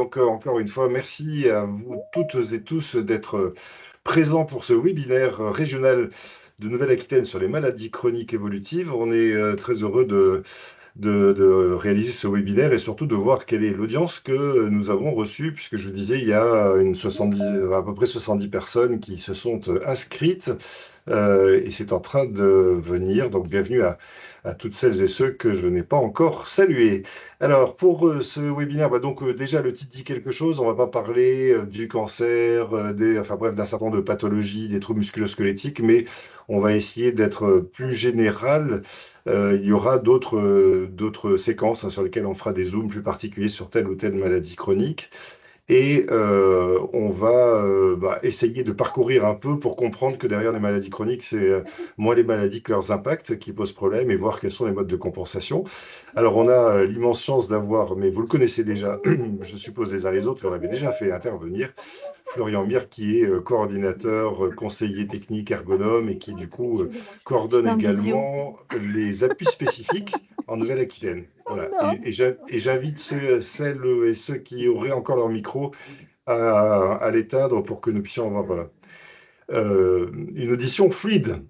Donc, encore une fois, merci à vous toutes et tous d'être présents pour ce webinaire régional de Nouvelle-Aquitaine sur les maladies chroniques évolutives. On est très heureux de réaliser ce webinaire et surtout de voir quelle est l'audience que nous avons reçue, puisque je vous disais, il y a à peu près 70 personnes qui se sont inscrites et c'est en train de venir. Donc, bienvenue à toutes celles et ceux que je n'ai pas encore salués. Alors, pour ce webinaire, donc déjà le titre dit quelque chose. On ne va pas parler du cancer, enfin bref, d'un certain nombre de pathologies, des troubles musculo-squelettiques, mais on va essayer d'être plus général. Il y aura d'autres séquences sur lesquelles on fera des zooms plus particuliers sur telle ou telle maladie chronique. Et on va essayer de parcourir un peu pour comprendre que derrière les maladies chroniques, c'est moins les maladies que leurs impacts qui posent problème et voir quels sont les modes de compensation. Alors, on a l'immense chance d'avoir, mais vous le connaissez déjà, je suppose les uns les autres, et on l'avait déjà fait intervenir, Florian Mir, qui est coordinateur, conseiller technique, ergonome, et qui, du coup, coordonne En visio. également les appuis spécifiques en Nouvelle-Aquitaine. Voilà. Non. Et j'invite celles et ceux qui auraient encore leur micro à l'éteindre pour que nous puissions avoir une audition fluide.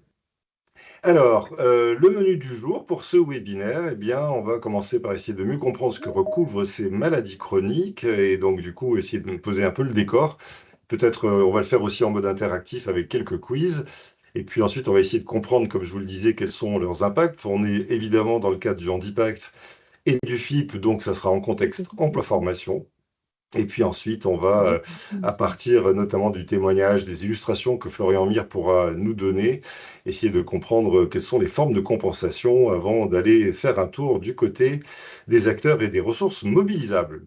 Alors, le menu du jour pour ce webinaire, eh bien, on va commencer par essayer de mieux comprendre ce que recouvrent ces maladies chroniques et donc, du coup, essayer de poser un peu le décor. Peut-être, on va le faire aussi en mode interactif avec quelques quiz. Et puis ensuite, on va essayer de comprendre, comme je vous le disais, quels sont leurs impacts. On est évidemment dans le cadre du Handipact et du FIP, donc ça sera en contexte emploi-formation. Et puis ensuite, on va, à partir notamment du témoignage, des illustrations que Florian Mir pourra nous donner, essayer de comprendre quelles sont les formes de compensation avant d'aller faire un tour du côté des acteurs et des ressources mobilisables.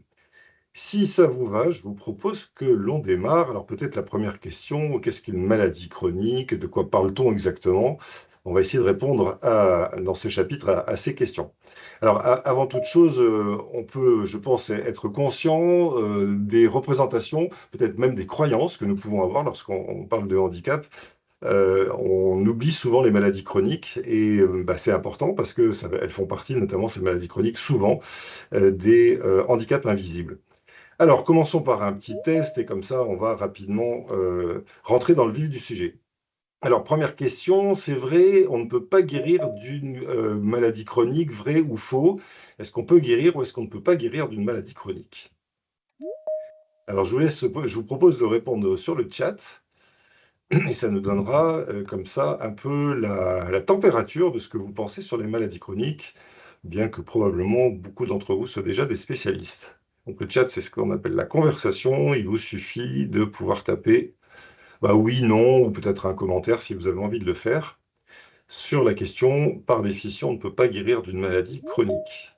Si ça vous va, je vous propose que l'on démarre. Alors peut-être la première question, qu'est-ce qu'une maladie chronique? De quoi parle-t-on exactement? On va essayer de répondre dans ce chapitre à ces questions. Alors avant toute chose, on peut, je pense, être conscient des représentations, peut-être même des croyances que nous pouvons avoir lorsqu'on parle de handicap. On oublie souvent les maladies chroniques et c'est important parce que elles font partie, notamment ces maladies chroniques, souvent des handicaps invisibles. Alors, commençons par un petit test et comme ça, on va rapidement rentrer dans le vif du sujet. Alors, première question, c'est vrai, on ne peut pas guérir d'une maladie chronique, vrai ou faux? Est-ce qu'on peut guérir ou est-ce qu'on ne peut pas guérir d'une maladie chronique? Alors, je vous propose de répondre sur le chat et ça nous donnera comme ça un peu la température de ce que vous pensez sur les maladies chroniques, bien que probablement beaucoup d'entre vous soient déjà des spécialistes. Donc le chat, c'est ce qu'on appelle la conversation. Il vous suffit de pouvoir taper oui, non, ou peut-être un commentaire si vous avez envie de le faire sur la question, par définition, on ne peut pas guérir d'une maladie chronique.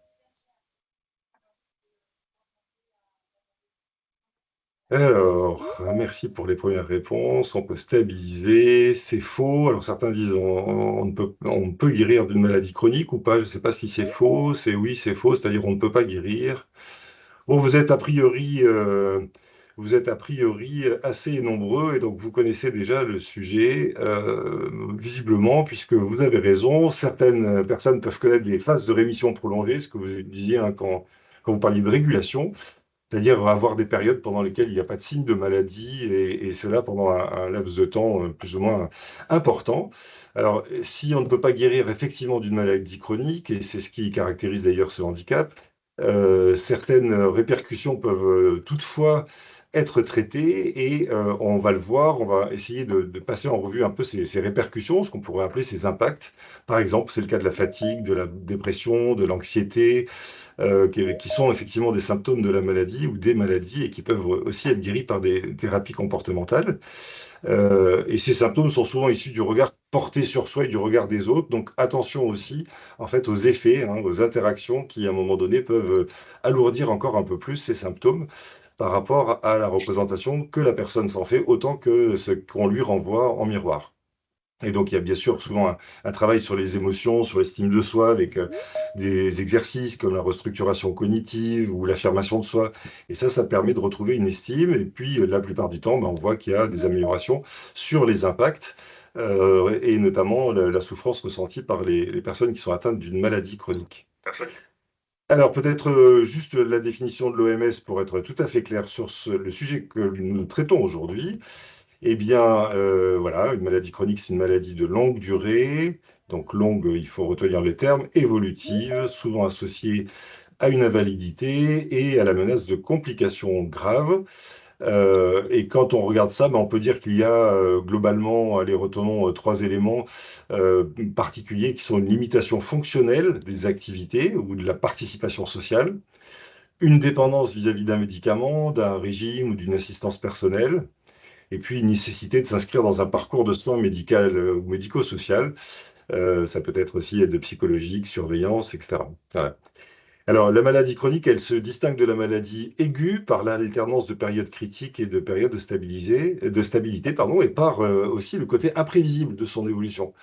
Alors, merci pour les premières réponses. On peut stabiliser, c'est faux. Alors certains disent on peut guérir d'une maladie chronique ou pas. Je ne sais pas si c'est faux. C'est oui, c'est faux, c'est-à-dire on ne peut pas guérir. Bon, vous êtes a priori assez nombreux et donc vous connaissez déjà le sujet visiblement, puisque vous avez raison. Certaines personnes peuvent connaître des phases de rémission prolongée, ce que vous disiez quand vous parliez de régulation. C'est-à-dire avoir des périodes pendant lesquelles il n'y a pas de signe de maladie et cela pendant un laps de temps plus ou moins important. Alors, si on ne peut pas guérir effectivement d'une maladie chronique, et c'est ce qui caractérise d'ailleurs ce handicap, certaines répercussions peuvent toutefois être traitées et on va le voir, on va essayer de passer en revue un peu ces répercussions, ce qu'on pourrait appeler ces impacts. Par exemple, c'est le cas de la fatigue, de la dépression, de l'anxiété, qui sont effectivement des symptômes de la maladie ou des maladies et qui peuvent aussi être guéris par des thérapies comportementales. Et ces symptômes sont souvent issus du regard porté sur soi et du regard des autres. Donc attention aussi en fait aux effets, aux interactions qui à un moment donné peuvent alourdir encore un peu plus ces symptômes par rapport à la représentation que la personne s'en fait, autant que ce qu'on lui renvoie en miroir. Et donc, il y a bien sûr souvent un travail sur les émotions, sur l'estime de soi, avec des exercices comme la restructuration cognitive ou l'affirmation de soi. Et ça permet de retrouver une estime. Et puis, la plupart du temps, on voit qu'il y a des améliorations sur les impacts, et notamment la souffrance ressentie par les personnes qui sont atteintes d'une maladie chronique. Alors peut-être juste la définition de l'OMS pour être tout à fait clair sur le sujet que nous traitons aujourd'hui. Eh bien, voilà, une maladie chronique, c'est une maladie de longue durée. Donc longue, il faut retenir le terme, évolutive, souvent associée à une invalidité et à la menace de complications graves. Et quand on regarde ça, ben, on peut dire qu'il y a globalement, allez, retenons trois éléments euh, particuliers qui sont une limitation fonctionnelle des activités ou de la participation sociale, une dépendance vis-à-vis d'un médicament, d'un régime ou d'une assistance personnelle, et puis une nécessité de s'inscrire dans un parcours de soins médical ou médico-social. Ça peut être aussi aide psychologique, surveillance, etc. Voilà. Alors, la maladie chronique, elle se distingue de la maladie aiguë par l'alternance de périodes critiques et de périodes de stabilité, pardon, et par aussi le côté imprévisible de son évolution.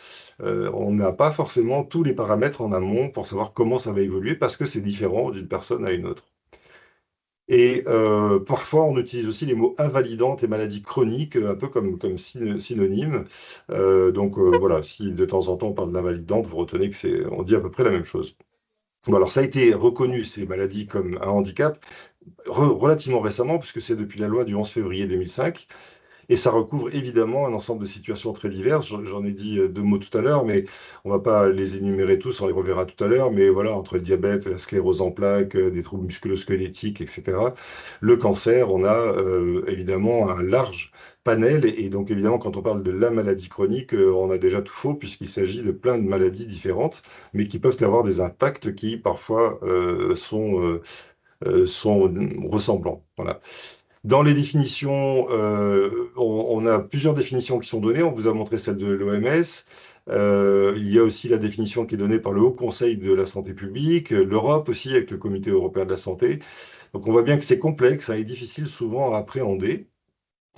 On n'a pas forcément tous les paramètres en amont pour savoir comment ça va évoluer parce que c'est différent d'une personne à une autre. Et parfois, on utilise aussi les mots invalidante et maladie chronique, un peu comme synonyme. Donc voilà, si de temps en temps on parle d'invalidante, vous retenez que on dit à peu près la même chose. Bon, alors ça a été reconnu, ces maladies, comme un handicap relativement récemment, puisque c'est depuis la loi du 11 février 2005. Et ça recouvre évidemment un ensemble de situations très diverses. J'en ai dit deux mots tout à l'heure, mais on ne va pas les énumérer tous, on les reverra tout à l'heure. Mais voilà, entre le diabète, la sclérose en plaques, des troubles musculo-squelettiques, etc., le cancer, on a évidemment un large panel. Et donc évidemment, quand on parle de la maladie chronique, on a déjà tout faux, puisqu'il s'agit de plein de maladies différentes, mais qui peuvent avoir des impacts qui parfois sont ressemblants. Voilà. Dans les définitions, on a plusieurs définitions qui sont données. On vous a montré celle de l'OMS. Il y a aussi la définition qui est donnée par le Haut Conseil de la santé publique, l'Europe aussi avec le Comité européen de la santé. Donc on voit bien que c'est complexe, hein, et difficile souvent à appréhender.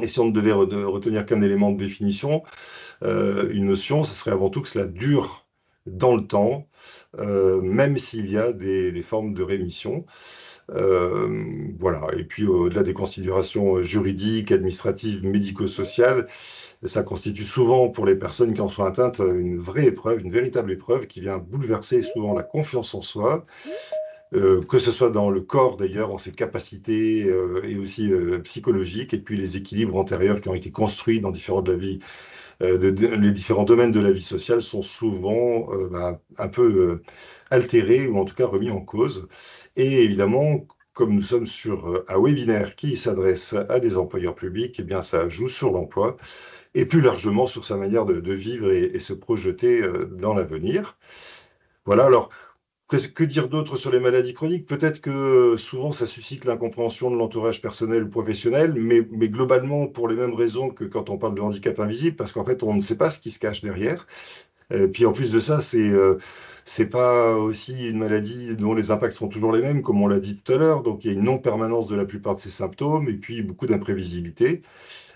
Et si on ne devait retenir qu'un élément de définition, une notion, ce serait avant tout que cela dure dans le temps, même s'il y a des formes de rémission. Voilà. Et puis, au-delà des considérations juridiques, administratives, médico-sociales, ça constitue souvent pour les personnes qui en sont atteintes une vraie épreuve, une véritable épreuve qui vient bouleverser souvent la confiance en soi, que ce soit dans le corps d'ailleurs, en ses capacités et aussi psychologiques, et puis les équilibres antérieurs qui ont été construits dans les différents domaines de la vie sociale sont souvent un peu altérés ou en tout cas remis en cause. Et évidemment, comme nous sommes sur un webinaire qui s'adresse à des employeurs publics, eh bien ça joue sur l'emploi et plus largement sur sa manière de vivre et se projeter dans l'avenir. Voilà, alors que dire d'autre sur les maladies chroniques? Peut-être que souvent ça suscite l'incompréhension de l'entourage personnel ou professionnel, mais globalement pour les mêmes raisons que quand on parle de handicap invisible, parce qu'en fait on ne sait pas ce qui se cache derrière. Puis en plus de ça, c'est pas aussi une maladie dont les impacts sont toujours les mêmes, comme on l'a dit tout à l'heure. Donc il y a une non-permanence de la plupart de ces symptômes et puis beaucoup d'imprévisibilité.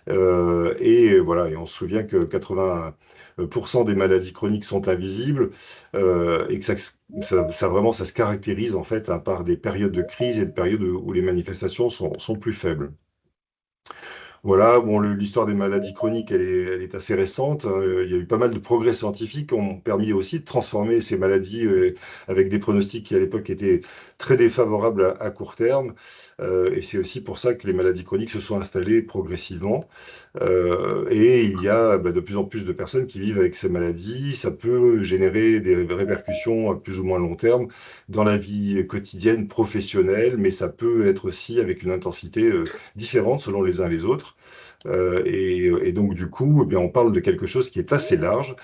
Et voilà, et on se souvient que 80% des maladies chroniques sont invisibles et que vraiment ça se caractérise en fait, hein, par des périodes de crise et de périodes où les manifestations sont plus faibles. Voilà, bon, l'histoire des maladies chroniques, elle est assez récente. Il y a eu pas mal de progrès scientifiques qui ont permis aussi de transformer ces maladies avec des pronostics qui, à l'époque, étaient très défavorables à court terme. Et c'est aussi pour ça que les maladies chroniques se sont installées progressivement. Et il y a de plus en plus de personnes qui vivent avec ces maladies. Ça peut générer des répercussions à plus ou moins long terme dans la vie quotidienne, professionnelle, mais ça peut être aussi avec une intensité différente selon les uns les autres. Et donc, du coup, eh bien, on parle de quelque chose qui est assez large.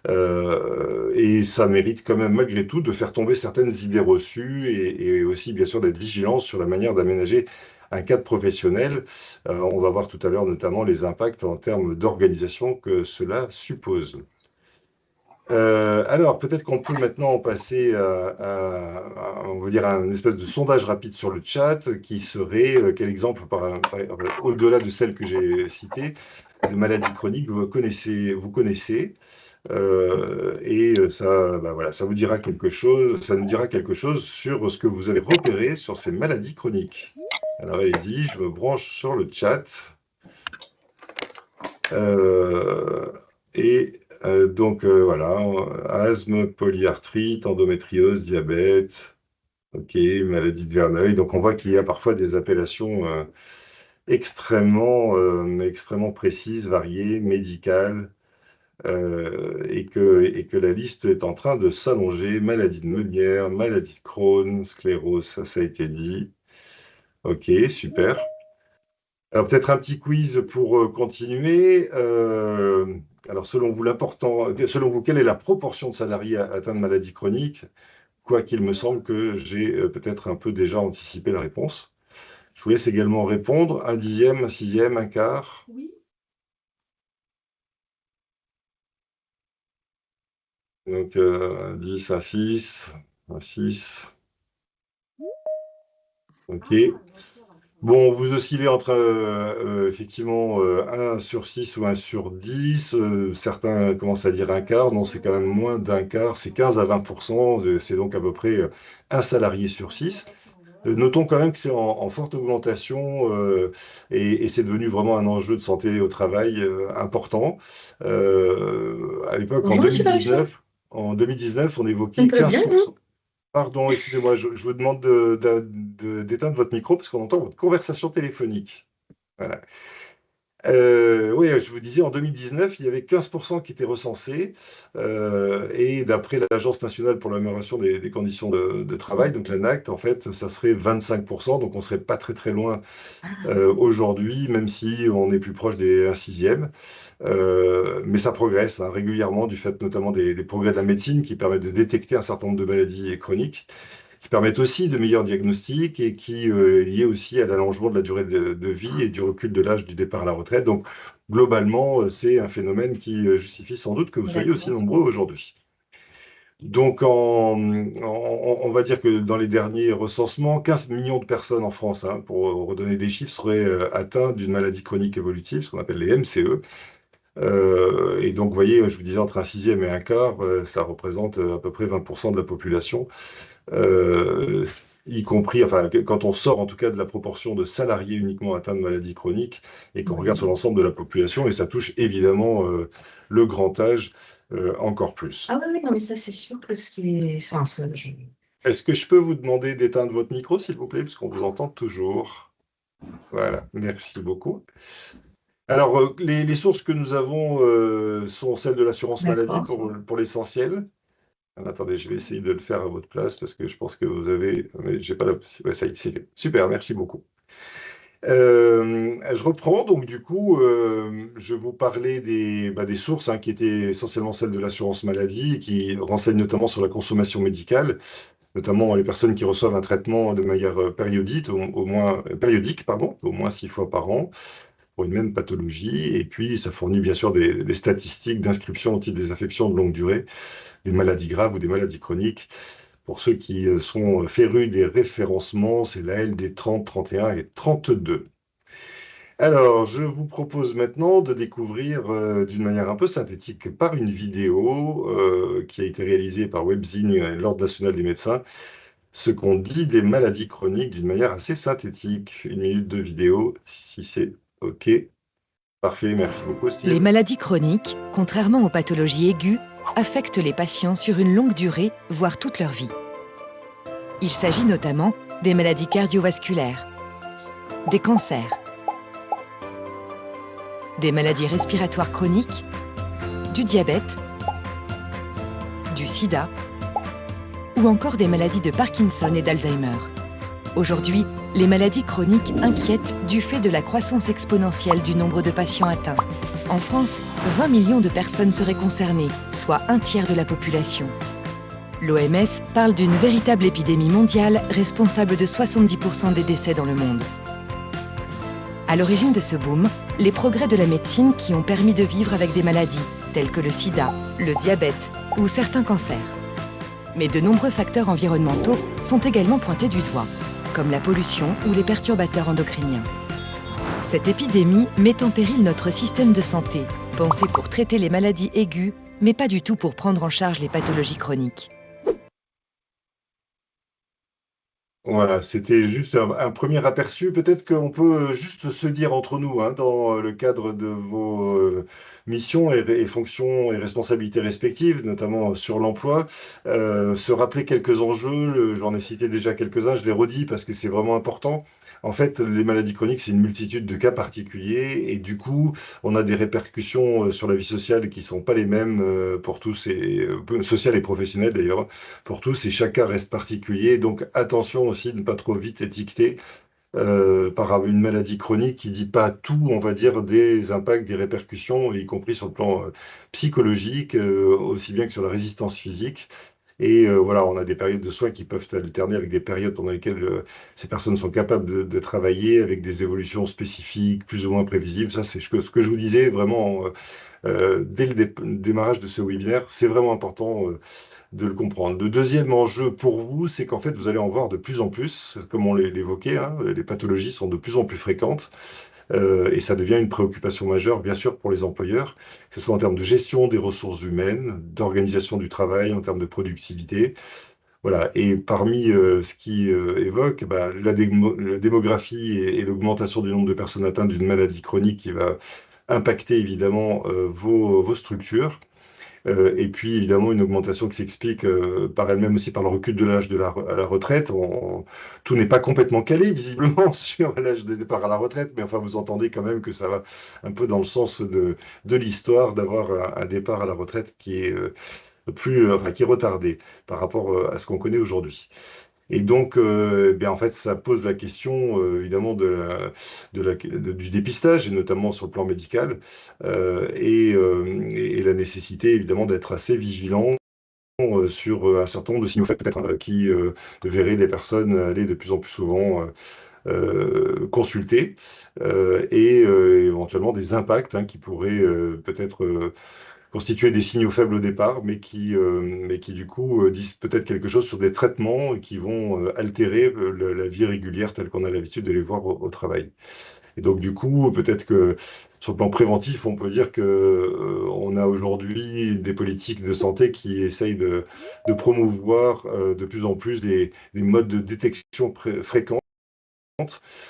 Et ça mérite quand même, malgré tout, de faire tomber certaines idées reçues et aussi, bien sûr, d'être vigilant sur la manière d'aménager un cadre professionnel. On va voir tout à l'heure notamment les impacts en termes d'organisation que cela suppose. Alors, peut-être qu'on peut maintenant passer on va dire, à un espèce de sondage rapide sur le chat qui serait quel exemple, au-delà de celle que j'ai citée, de maladie chronique vous connaissez. Et ça, voilà, ça vous dira quelque chose, ça nous dira quelque chose sur ce que vous avez repéré sur ces maladies chroniques. Alors allez-y, je me branche sur le chat. Euh, donc voilà, asthme, polyarthrite, endométriose, diabète. Ok, maladie de Verneuil. Donc on voit qu'il y a parfois des appellations extrêmement précises, variées, médicales, et que la liste est en train de s'allonger. Maladie de Meunière, maladie de Crohn, sclérose, ça a été dit. Ok, super. Alors peut-être un petit quiz pour continuer. Alors selon vous, quelle est la proportion de salariés atteints de maladies chroniques? Quoiqu'il me semble que j'ai peut-être un peu déjà anticipé la réponse. Je vous laisse également répondre. Un dixième, un sixième, un quart. Donc un 10, un 6, un 6. Ok. Bon, vous oscillez entre effectivement 1 sur 6 ou 1 sur 10. Certains commencent à dire un quart. Non, c'est quand même moins d'un quart. C'est 15 à 20%. C'est donc à peu près un salarié sur 6. Notons quand même que c'est en forte augmentation, et c'est devenu vraiment un enjeu de santé au travail important. À l'époque, Bonjour, monsieur Baruchel. en 2019, on Ça évoquait va bien, vous? 15%. Pardon, excusez-moi, je vous demande d'éteindre votre micro parce qu'on entend votre conversation téléphonique. Voilà. Oui, je vous disais, en 2019, il y avait 15% qui étaient recensés, et d'après l'Agence nationale pour l'amélioration des conditions de travail, donc l'ANACT, en fait, ça serait 25%, donc on ne serait pas très très loin aujourd'hui, même si on est plus proche des 1 sixième. Mais ça progresse hein, régulièrement du fait notamment des progrès de la médecine qui permettent de détecter un certain nombre de maladies chroniques, qui permettent aussi de meilleurs diagnostics et qui est lié aussi à l'allongement de la durée de vie et du recul de l'âge du départ à la retraite. Donc, globalement, c'est un phénomène qui justifie sans doute que vous soyez aussi D'accord. nombreux aujourd'hui. Donc, on va dire que dans les derniers recensements, 15 millions de personnes en France, hein, pour redonner des chiffres, seraient atteintes d'une maladie chronique évolutive, ce qu'on appelle les MCE. Et donc, vous voyez, je vous disais, entre un sixième et un quart, ça représente à peu près 20% de la population, euh, y compris, enfin, quand on sort en tout cas de la proportion de salariés uniquement atteints de maladies chroniques et qu'on regarde sur Oui. l'ensemble de la population, et ça touche évidemment le grand âge encore plus. Ah oui, oui, non, mais ça, c'est sûr que c'est... Enfin, Est-ce que je peux vous demander d'éteindre votre micro, s'il vous plaît, parce qu'on vous entend toujours? Voilà, merci beaucoup. Alors, les sources que nous avons sont celles de l'assurance maladie D'accord. pour l'essentiel. Attendez, je vais essayer de le faire à votre place parce que je pense que vous avez. Mais j'ai pas la. Ouais, ça y est, c'est fait. Super, merci beaucoup. Je reprends. Donc, du coup, je vous parlais des sources hein, qui étaient essentiellement celles de l'assurance maladie et qui renseignent notamment sur la consommation médicale, notamment les personnes qui reçoivent un traitement de manière périodique, périodique, pardon, au moins 6 fois par an pour une même pathologie. Et puis, ça fournit bien sûr des statistiques d'inscription au titre des affections de longue durée, des maladies graves ou des maladies chroniques. Pour ceux qui sont férus des référencements, c'est la LD 30, 31 et 32. Alors, je vous propose maintenant de découvrir d'une manière un peu synthétique par une vidéo qui a été réalisée par Webzine et l'Ordre national des médecins, ce qu'on dit des maladies chroniques d'une manière assez synthétique. 1 minute de vidéo, si c'est OK. Parfait, merci beaucoup, Les Steve. maladies chroniques, contrairement aux pathologies aiguës, affectent les patients sur une longue durée, voire toute leur vie. Il s'agit notamment des maladies cardiovasculaires, des cancers, des maladies respiratoires chroniques, du diabète, du sida ou encore des maladies de Parkinson et d'Alzheimer. Aujourd'hui, les maladies chroniques inquiètent du fait de la croissance exponentielle du nombre de patients atteints. En France, 20 millions de personnes seraient concernées, soit un tiers de la population. L'OMS parle d'une véritable épidémie mondiale responsable de 70% des décès dans le monde. À l'origine de ce boom, les progrès de la médecine qui ont permis de vivre avec des maladies telles que le sida, le diabète ou certains cancers. Mais de nombreux facteurs environnementaux sont également pointés du doigt, comme la pollution ou les perturbateurs endocriniens. Cette épidémie met en péril notre système de santé, pensé pour traiter les maladies aiguës, mais pas du tout pour prendre en charge les pathologies chroniques. Voilà, c'était juste un premier aperçu. Peut-être qu'on peut juste se dire entre nous, hein, dans le cadre de vos missions et fonctions et responsabilités respectives, notamment sur l'emploi, se rappeler quelques enjeux. J'en ai cité déjà quelques-uns, je les redis parce que c'est vraiment important. En fait, les maladies chroniques, c'est une multitude de cas particuliers et du coup, on a des répercussions sur la vie sociale qui sont pas les mêmes pour tous, sociales et professionnelles d'ailleurs pour tous et chaque cas reste particulier. Donc attention aussi de ne pas trop vite étiqueter par une maladie chronique qui dit pas tout, on va dire, des impacts, des répercussions, y compris sur le plan psychologique, aussi bien que sur la résistance physique. Et voilà, on a des périodes de soins qui peuvent alterner avec des périodes pendant lesquelles ces personnes sont capables de travailler avec des évolutions spécifiques, plus ou moins prévisibles. Ça, c'est ce que je vous disais vraiment dès le démarrage de ce webinaire. C'est vraiment important de le comprendre. Le deuxième enjeu pour vous, c'est qu'en fait, vous allez en voir de plus en plus, comme on l'évoquait, hein, les pathologies sont de plus en plus fréquentes et ça devient une préoccupation majeure, bien sûr, pour les employeurs, que ce soit en termes de gestion des ressources humaines, d'organisation du travail, en termes de productivité. Voilà. Et parmi ce qui évoque bah, la démographie et l'augmentation du nombre de personnes atteintes d'une maladie chronique qui va impacter évidemment vos structures. Et puis évidemment une augmentation qui s'explique par elle-même aussi par le recul de l'âge à la retraite. Tout n'est pas complètement calé visiblement sur l'âge de départ à la retraite, mais enfin vous entendez quand même que ça va un peu dans le sens de l'histoire d'avoir un départ à la retraite qui est enfin, qui est retardé par rapport à ce qu'on connaît aujourd'hui. Et donc, en fait, ça pose la question, évidemment, du dépistage, et notamment sur le plan médical, et la nécessité, évidemment, d'être assez vigilant sur un certain nombre de signaux faibles, peut-être, hein, qui verraient des personnes aller de plus en plus souvent consulter, et éventuellement des impacts hein, qui pourraient peut-être constituer des signaux faibles au départ, mais qui du coup disent peut-être quelque chose sur des traitements qui vont altérer la vie régulière telle qu'on a l'habitude de les voir au travail. Et donc du coup, peut-être que sur le plan préventif, on peut dire que on a aujourd'hui des politiques de santé qui essayent de promouvoir de plus en plus des modes de détection fréquents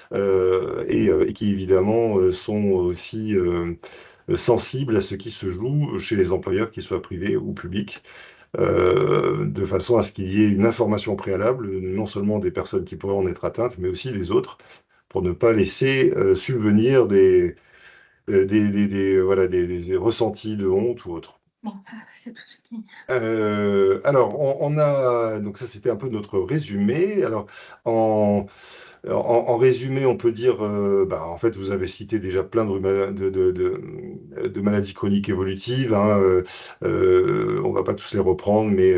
et qui évidemment sont aussi sensibles à ce qui se joue chez les employeurs, qu'ils soient privés ou publics, de façon à ce qu'il y ait une information préalable, non seulement des personnes qui pourraient en être atteintes, mais aussi des autres, pour ne pas laisser subvenir voilà, des ressentis de honte ou autre. Bon, c'est tout ce qui. Alors, on a, donc ça c'était un peu notre résumé. Alors, en, en résumé, on peut dire, en fait, vous avez cité déjà plein de maladies chroniques évolutives. Hein, on va pas tous les reprendre, mais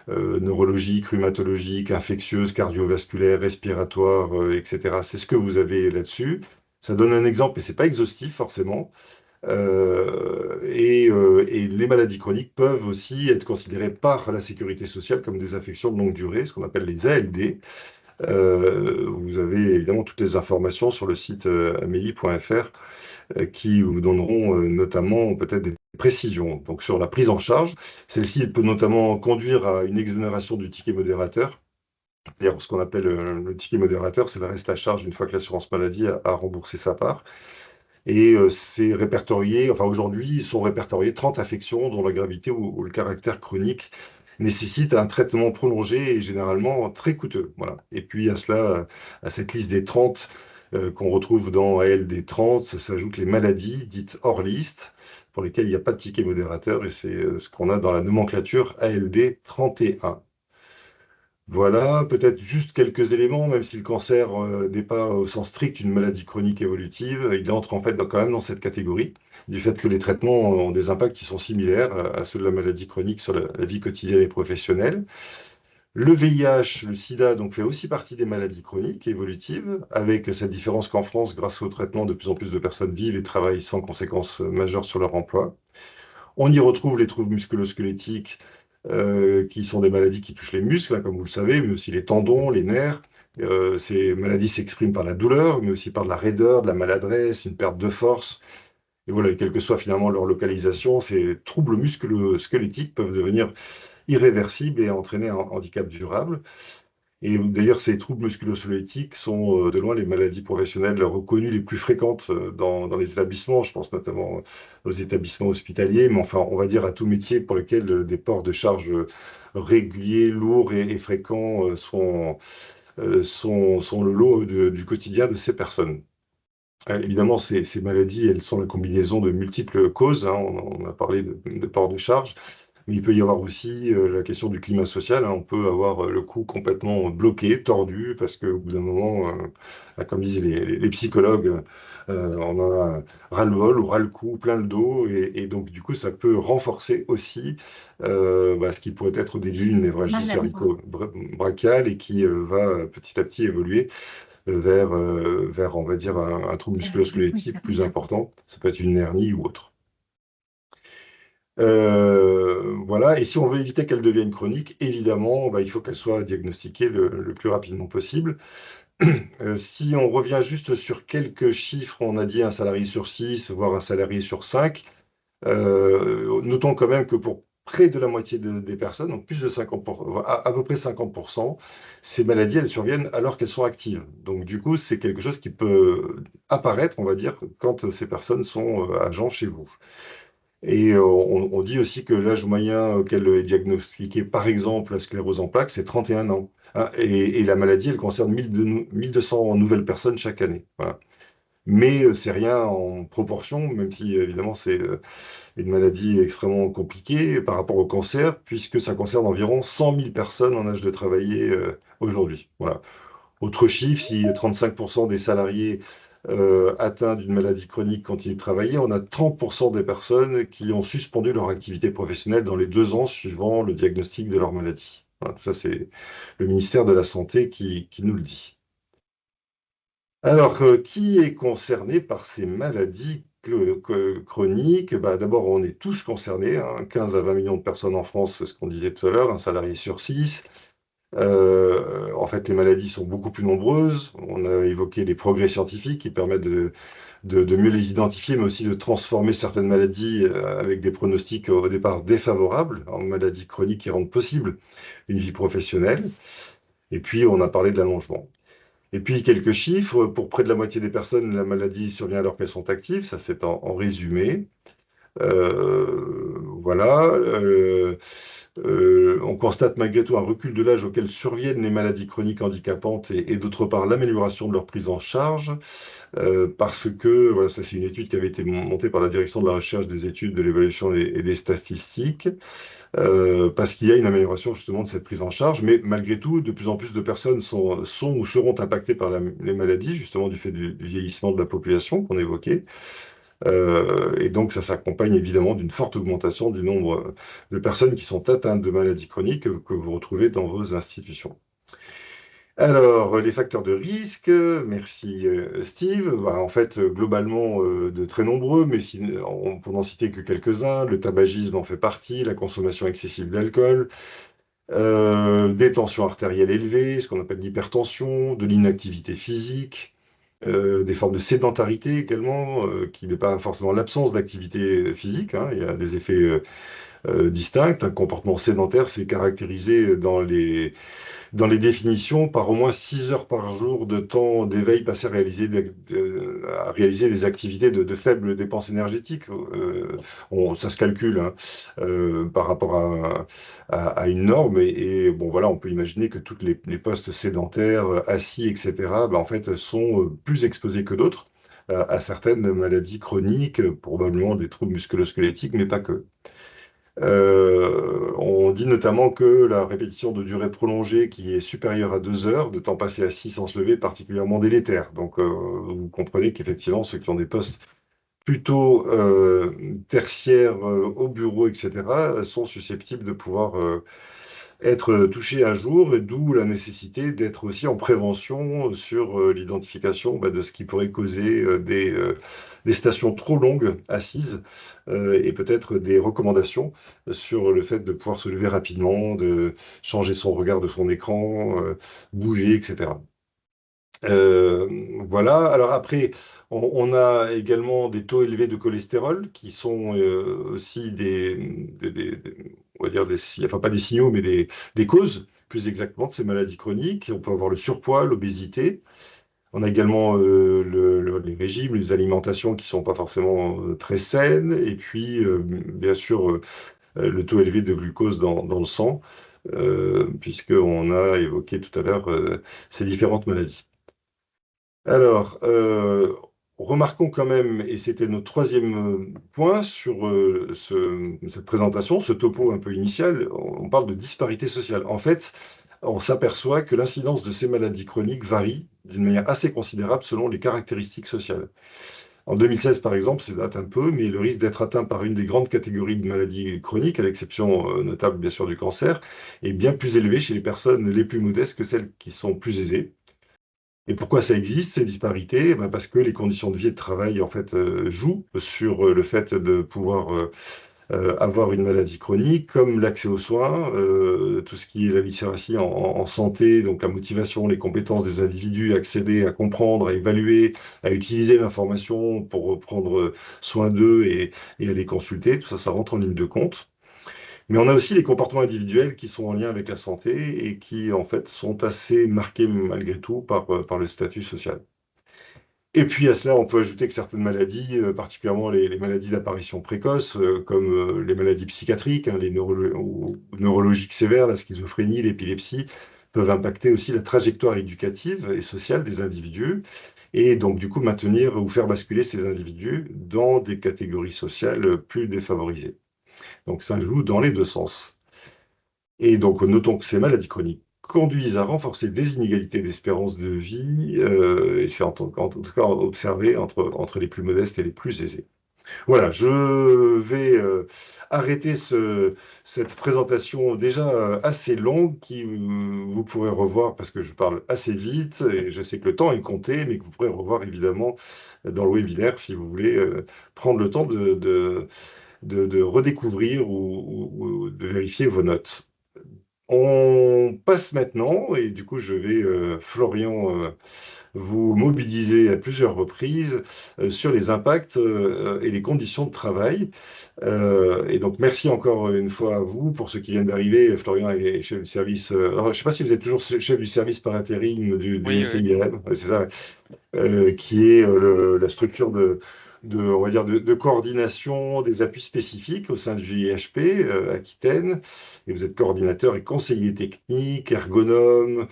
neurologiques, rhumatologiques, infectieuses, cardiovasculaires, respiratoires, etc. C'est ce que vous avez là-dessus. Ça donne un exemple, mais c'est pas exhaustif forcément. Et les maladies chroniques peuvent aussi être considérées par la sécurité sociale comme des affections de longue durée, ce qu'on appelle les ALD. Vous avez évidemment toutes les informations sur le site amélie.fr qui vous donneront notamment peut-être des précisions. Donc sur la prise en charge, celle-ci peut notamment conduire à une exonération du ticket modérateur. C'est-à-dire ce qu'on appelle le ticket modérateur, c'est le reste à charge une fois que l'assurance maladie a remboursé sa part. Et c'est répertorié, enfin aujourd'hui, sont répertoriées 30 affections dont la gravité ou le caractère chronique nécessite un traitement prolongé et généralement très coûteux. Voilà. Et puis à cela, à cette liste des 30 qu'on retrouve dans ALD 30, s'ajoutent les maladies dites hors liste, pour lesquelles il n'y a pas de ticket modérateur, et c'est ce qu'on a dans la nomenclature ALD 31. Voilà, peut-être juste quelques éléments, même si le cancer n'est pas au sens strict une maladie chronique évolutive, il entre en fait quand même dans cette catégorie, du fait que les traitements ont des impacts qui sont similaires à ceux de la maladie chronique sur la vie quotidienne et professionnelle. Le VIH, le sida, donc, fait aussi partie des maladies chroniques évolutives, avec cette différence qu'en France, grâce au traitement, de plus en plus de personnes vivent et travaillent sans conséquences majeures sur leur emploi. On y retrouve les troubles musculo-squelettiques, qui sont des maladies qui touchent les muscles, hein, comme vous le savez, mais aussi les tendons, les nerfs. Ces maladies s'expriment par la douleur, mais aussi par de la raideur, de la maladresse, une perte de force. Et voilà, quelle que soit finalement leur localisation, ces troubles musculo-squelettiques peuvent devenir irréversibles et entraîner un handicap durable. Et d'ailleurs, ces troubles musculo-squelettiques sont de loin les maladies professionnelles reconnues les plus fréquentes dans les établissements. Je pense notamment aux établissements hospitaliers, mais enfin, on va dire à tout métier pour lequel des ports de charge réguliers, lourds et fréquents sont le lot du quotidien de ces personnes. Évidemment, ces maladies, elles sont la combinaison de multiples causes, hein. On a parlé de port de charge, mais il peut y avoir aussi la question du climat social, hein. On peut avoir le cou complètement bloqué, tordu, parce qu'au bout d'un moment, comme disent les psychologues, on a ras-le-bol ou ras-le-cou, plein le dos, et donc du coup, ça peut renforcer aussi ce qui pourrait être au début une névralgie cervico-brachiale et qui va petit à petit évoluer vers, on va dire, un trouble musculo-squelettique plus important. Ça peut être une hernie ou autre. Voilà, et si on veut éviter qu'elle devienne chronique, évidemment, il faut qu'elle soit diagnostiquée le plus rapidement possible. Si on revient juste sur quelques chiffres, on a dit un salarié sur 6, voire un salarié sur 5. Notons quand même que pour près de la moitié des personnes, donc plus de 50%, à peu près 50%, ces maladies, elles surviennent alors qu'elles sont actives. Donc du coup, c'est quelque chose qui peut apparaître, on va dire, quand ces personnes sont agents chez vous. Et on dit aussi que l'âge moyen auquel est diagnostiqué, par exemple, la sclérose en plaques, c'est 31 ans. Hein, et la maladie, elle concerne 1200 nouvelles personnes chaque année. Voilà. Mais c'est rien en proportion, même si évidemment c'est une maladie extrêmement compliquée par rapport au cancer, puisque ça concerne environ 100 000 personnes en âge de travailler aujourd'hui. Voilà. Autre chiffre, si 35% des salariés atteints d'une maladie chronique continuent de travailler, on a 30% des personnes qui ont suspendu leur activité professionnelle dans les 2 ans suivant le diagnostic de leur maladie. Voilà, tout ça, c'est le ministère de la Santé qui nous le dit. Alors, qui est concerné par ces maladies chroniques? D'abord, on est tous concernés, hein, 15 à 20 millions de personnes en France, c'est ce qu'on disait tout à l'heure, un salarié sur 6. En fait, les maladies sont beaucoup plus nombreuses. On a évoqué les progrès scientifiques qui permettent de mieux les identifier, mais aussi de transformer certaines maladies avec des pronostics au départ défavorables en maladies chroniques qui rendent possible une vie professionnelle. Et puis, on a parlé de l'allongement. Et puis, quelques chiffres. Pour près de la moitié des personnes, la maladie survient alors qu'elles sont actives. Ça, c'est en résumé. Voilà. On constate malgré tout un recul de l'âge auquel surviennent les maladies chroniques handicapantes et d'autre part l'amélioration de leur prise en charge. Parce que, voilà, ça c'est une étude qui avait été montée par la direction de la recherche des études, de l'évaluation et des statistiques. Parce qu'il y a une amélioration justement de cette prise en charge, mais malgré tout, de plus en plus de personnes sont ou seront impactées par les maladies, justement du fait du vieillissement de la population qu'on évoquait. Et donc ça s'accompagne évidemment d'une forte augmentation du nombre de personnes qui sont atteintes de maladies chroniques que vous retrouvez dans vos institutions. Alors, les facteurs de risque, merci Steve. En fait, globalement, de très nombreux, mais pour n'en citer que quelques-uns, le tabagisme en fait partie, la consommation excessive d'alcool, des tensions artérielles élevées, ce qu'on appelle l'hypertension, de l'inactivité physique, des formes de sédentarité également, qui n'est pas forcément l'absence d'activité physique, hein. Il y a des effets distincts. Un comportement sédentaire, c'est caractérisé dans les définitions par au moins 6 heures par jour de temps d'éveil passé à réaliser des activités de faible dépense énergétique. Ça se calcule, hein, par rapport à une norme. Et bon, voilà, on peut imaginer que toutes les postes sédentaires, assis, etc., en fait, sont plus exposés que d'autres à certaines maladies chroniques, probablement des troubles musculo-squelettiques, mais pas que. On dit notamment que la répétition de durée prolongée qui est supérieure à 2 heures, de temps passé assis sans se lever, est particulièrement délétère. Donc, vous comprenez qu'effectivement, ceux qui ont des postes plutôt tertiaires au bureau, etc., sont susceptibles de pouvoir être touchés un jour, et d'où la nécessité d'être aussi en prévention sur l'identification de ce qui pourrait causer des stations trop longues assises et peut-être des recommandations sur le fait de pouvoir se lever rapidement, de changer son regard de son écran, bouger, etc. Voilà. Alors après, on a également des taux élevés de cholestérol qui sont aussi on va dire enfin pas des signaux, mais des causes plus exactement, de ces maladies chroniques. On peut avoir le surpoids, l'obésité. On a également les régimes, les alimentations qui ne sont pas forcément très saines, et puis bien sûr le taux élevé de glucose dans le sang, puisqu'on a évoqué tout à l'heure ces différentes maladies. Alors, remarquons quand même, et c'était notre troisième point sur cette présentation, ce topo un peu initial, on parle de disparité sociale. En fait, on s'aperçoit que l'incidence de ces maladies chroniques varie d'une manière assez considérable selon les caractéristiques sociales. En 2016, par exemple, ça date un peu, mais le risque d'être atteint par une des grandes catégories de maladies chroniques, à l'exception notable bien sûr du cancer, est bien plus élevé chez les personnes les plus modestes que celles qui sont plus aisées. Et pourquoi ça existe, ces disparités? Ben parce que les conditions de vie et de travail, en fait, jouent sur le fait de pouvoir avoir une maladie chronique, comme l'accès aux soins, tout ce qui est la littératie en santé, donc la motivation, les compétences des individus, accéder à comprendre, à évaluer, à utiliser l'information pour prendre soin d'eux et à les consulter, tout ça, ça rentre en ligne de compte. Mais on a aussi les comportements individuels qui sont en lien avec la santé et qui, en fait, sont assez marqués malgré tout par le statut social. Et puis à cela, on peut ajouter que certaines maladies, particulièrement les maladies d'apparition précoce, comme les maladies psychiatriques, hein, ou neurologiques sévères, la schizophrénie, l'épilepsie, peuvent impacter aussi la trajectoire éducative et sociale des individus, et donc du coup maintenir ou faire basculer ces individus dans des catégories sociales plus défavorisées. Donc ça joue dans les deux sens. Et donc notons que ces maladies chroniques conduisent à renforcer des inégalités d'espérance de vie, et c'est en tout cas observé entre les plus modestes et les plus aisés. Voilà, je vais arrêter cette présentation déjà assez longue qui vous pourrez revoir parce que je parle assez vite et je sais que le temps est compté, mais que vous pourrez revoir évidemment dans le webinaire si vous voulez prendre le temps de redécouvrir ou de vérifier vos notes. On passe maintenant, et du coup je vais, Florian, vous mobiliser à plusieurs reprises sur les impacts et les conditions de travail. Et donc merci encore une fois à vous pour ceux qui viennent d'arriver. Florian est chef du service. Alors, je ne sais pas si vous êtes toujours chef du service par intérim du Oui, oui. SIRM, ouais, c'est ça, ouais. Qui est la structure on va dire de coordination des appuis spécifiques au sein du GIHP Aquitaine. Et vous êtes coordinateur et conseiller technique, ergonome,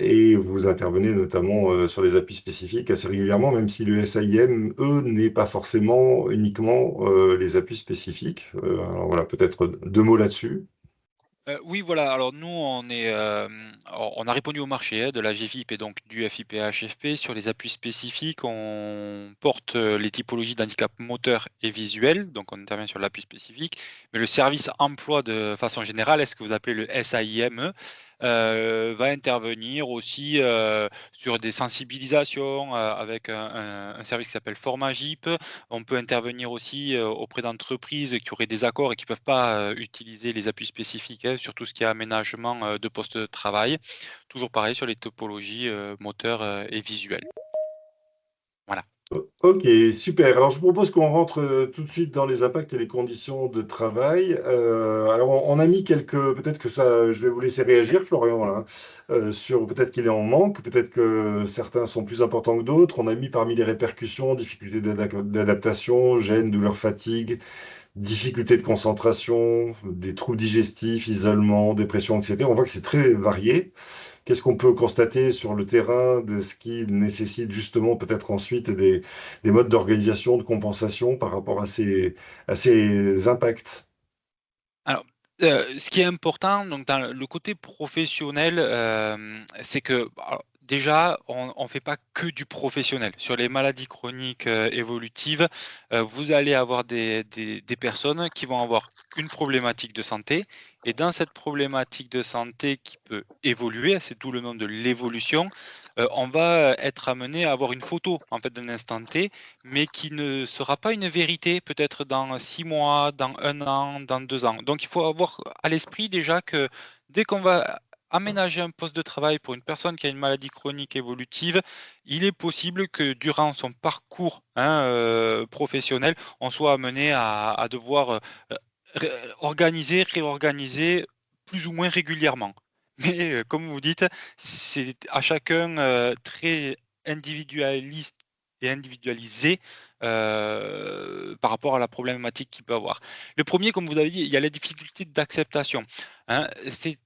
et vous intervenez notamment sur les appuis spécifiques assez régulièrement, même si le SAIM, eux, n'est pas forcément uniquement les appuis spécifiques. Alors voilà, peut-être deux mots là-dessus. Oui, voilà, alors nous, on a répondu au marché, de la GFIP et donc du FIPHFP sur les appuis spécifiques. On porte, les typologies d'handicap moteur et visuel, donc on intervient sur l'appui spécifique. Mais le service emploi de façon générale, est ce que vous appelez le SAIME, va intervenir aussi, sur des sensibilisations, avec un service qui s'appelle Formagip. On peut intervenir aussi, auprès d'entreprises qui auraient des accords et qui ne peuvent pas, utiliser les appuis spécifiques, hein, sur tout ce qui est aménagement, de postes de travail. Toujours pareil sur les topologies, moteurs, et visuelles. Voilà. Ok, super. Alors, je vous propose qu'on rentre tout de suite dans les impacts et les conditions de travail. Alors, on a mis peut-être que ça, je vais vous laisser réagir, Florian, là, sur peut-être qu'il est en manque, peut-être que certains sont plus importants que d'autres. On a mis parmi les répercussions, difficultés d'adaptation, gêne, douleur, fatigue, difficultés de concentration, des troubles digestifs, isolement, dépression, etc. On voit que c'est très varié. Qu'est-ce qu'on peut constater sur le terrain de ce qui nécessite justement peut-être ensuite des modes d'organisation, de compensation par rapport à ces impacts? Alors, ce qui est important donc dans le côté professionnel, c'est que alors déjà on fait pas que du professionnel. Sur les maladies chroniques, évolutives, vous allez avoir des personnes qui vont avoir une problématique de santé et dans cette problématique de santé qui peut évoluer, c'est tout le nom de l'évolution, on va être amené à avoir une photo en fait d'un instant T mais qui ne sera pas une vérité peut-être dans 6 mois, dans 1 an, dans 2 ans. Donc il faut avoir à l'esprit déjà que dès qu'on va aménager un poste de travail pour une personne qui a une maladie chronique évolutive, il est possible que durant son parcours, hein, professionnel, on soit amené à devoir, ré organiser, réorganiser plus ou moins régulièrement. mais comme vous dites, c'est à chacun très individualiste et individualisé par rapport à la problématique qu'il peut avoir. Le premier, comme vous avez dit, il y a la difficulté d'acceptation. Hein. C'est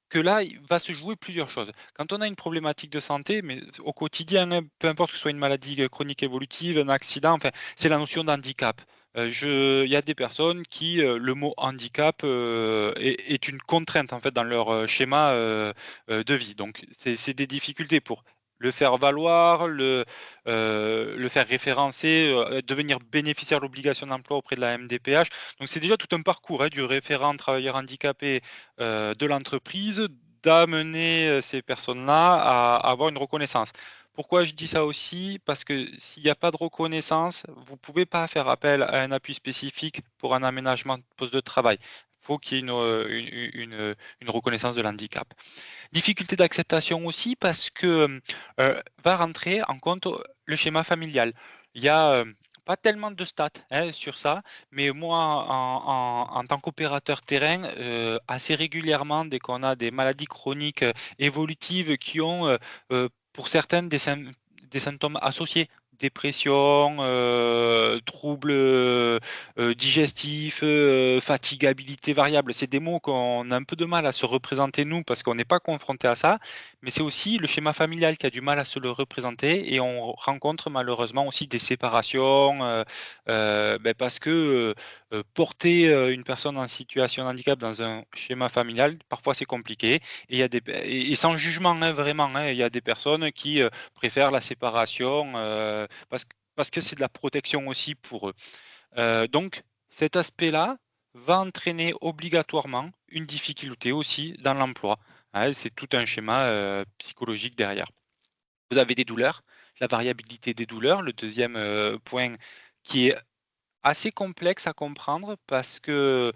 que là, il va se jouer plusieurs choses. Quand on a une problématique de santé, mais au quotidien, hein, peu importe que ce soit une maladie chronique évolutive, un accident, enfin, c'est la notion d'handicap. Il y a des personnes qui, le mot handicap est une contrainte en fait dans leur schéma de vie. Donc c'est des difficultés pour le faire valoir, le faire référencer, devenir bénéficiaire de l'obligation d'emploi auprès de la MDPH. Donc c'est déjà tout un parcours hein, du référent travailleur handicapé de l'entreprise d'amener ces personnes-là à avoir une reconnaissance. Pourquoi je dis ça aussi? Parce que s'il n'y a pas de reconnaissance, vous ne pouvez pas faire appel à un appui spécifique pour un aménagement de poste de travail. Il faut qu'il y ait une reconnaissance de l'handicap. Difficulté d'acceptation aussi parce que va rentrer en compte le schéma familial. Il y a pas tellement de stats hein, sur ça, mais moi, en tant qu'opérateur terrain, assez régulièrement, dès qu'on a des maladies chroniques évolutives qui ont, pour certaines, des symptômes associés, dépression, troubles digestifs, fatigabilité variable, c'est des mots qu'on a un peu de mal à se représenter nous parce qu'on n'est pas confronté à ça, mais c'est aussi le schéma familial qui a du mal à se le représenter et on rencontre malheureusement aussi des séparations parce que porter une personne en situation de handicap dans un schéma familial, parfois c'est compliqué et, il y a et sans jugement hein, vraiment, hein, il y a des personnes qui préfèrent la séparation parce que c'est de la protection aussi pour eux. Donc cet aspect-là va entraîner obligatoirement une difficulté aussi dans l'emploi. Hein, c'est tout un schéma psychologique derrière. Vous avez des douleurs, la variabilité des douleurs, le deuxième point qui est assez complexe à comprendre parce que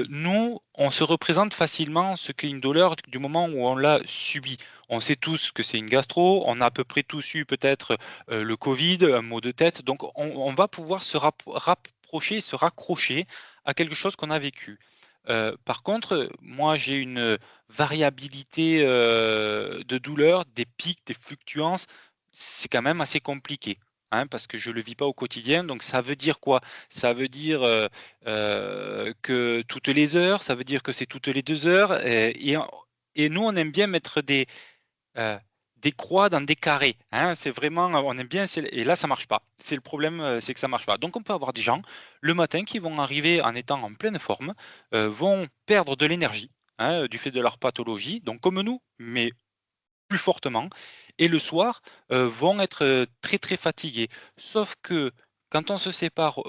nous, on se représente facilement ce qu'est une douleur du moment où on l'a subie. On sait tous que c'est une gastro, on a à peu près tous eu peut-être le Covid, un mot de tête, donc on va pouvoir se rapprocher, se raccrocher à quelque chose qu'on a vécu. Par contre, moi j'ai une variabilité de douleur, des pics, des fluctuances, c'est quand même assez compliqué. Hein, parce que je ne le vis pas au quotidien. Donc ça veut dire quoi? Ça veut dire que toutes les heures, ça veut dire que c'est toutes les 2 heures. Et nous, on aime bien mettre des croix dans des carrés. Hein, c'est vraiment, on aime bien. Et là, ça marche pas. C'est le problème, c'est que ça marche pas. Donc on peut avoir des gens le matin qui vont arriver en étant en pleine forme, vont perdre de l'énergie. Hein, du fait de leur pathologie, donc comme nous, mais plus fortement et le soir, vont être, très, très fatigués. Sauf que quand on se sépare,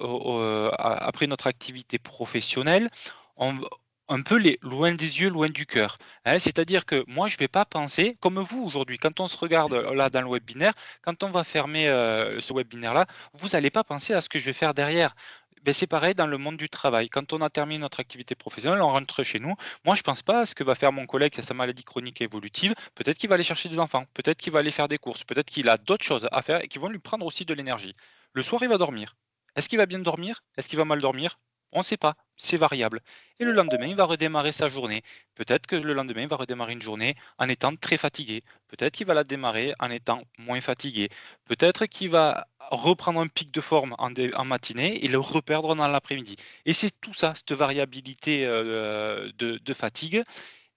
après notre activité professionnelle, on v un peu les loin des yeux, loin du cœur, hein. C'est-à-dire que moi, je ne vais pas penser comme vous aujourd'hui, quand on se regarde, là, dans le webinaire, quand on va fermer, ce webinaire-là, vous allez pas penser à ce que je vais faire derrière. Beh, c'est pareil dans le monde du travail. Quand on a terminé notre activité professionnelle, on rentre chez nous. Moi, je pense pas à ce que va faire mon collègue qui a sa maladie chronique évolutive. Peut-être qu'il va aller chercher des enfants, peut-être qu'il va aller faire des courses, peut-être qu'il a d'autres choses à faire et qui vont lui prendre aussi de l'énergie. Le soir, il va dormir. Est-ce qu'il va bien dormir? Est-ce qu'il va mal dormir? On ne sait pas, c'est variable. Et le lendemain, il va redémarrer sa journée. Peut-être que le lendemain, il va redémarrer une journée en étant très fatigué. Peut-être qu'il va la démarrer en étant moins fatigué. Peut-être qu'il va reprendre un pic de forme en matinée et le reperdre dans l'après-midi. Et c'est tout ça, cette variabilité de fatigue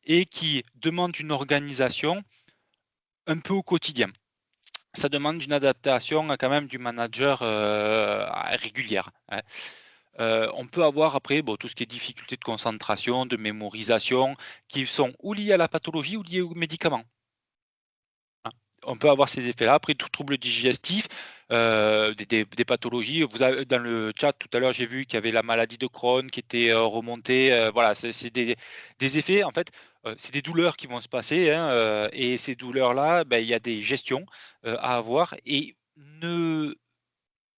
et qui demande une organisation un peu au quotidien. Ça demande une adaptation quand même du manager régulière. Hein. On peut avoir après bon, tout ce qui est difficulté de concentration, de mémorisation, qui sont ou liées à la pathologie ou liées aux médicaments. Hein. On peut avoir ces effets-là. Après, tout trouble digestif, des pathologies. Vous avez, dans le chat, tout à l'heure, j'ai vu qu'il y avait la maladie de Crohn qui était remontée. Voilà, c'est des effets, en fait, c'est des douleurs qui vont se passer. Hein, et ces douleurs-là, ben, il y a des gestions à avoir. Et ne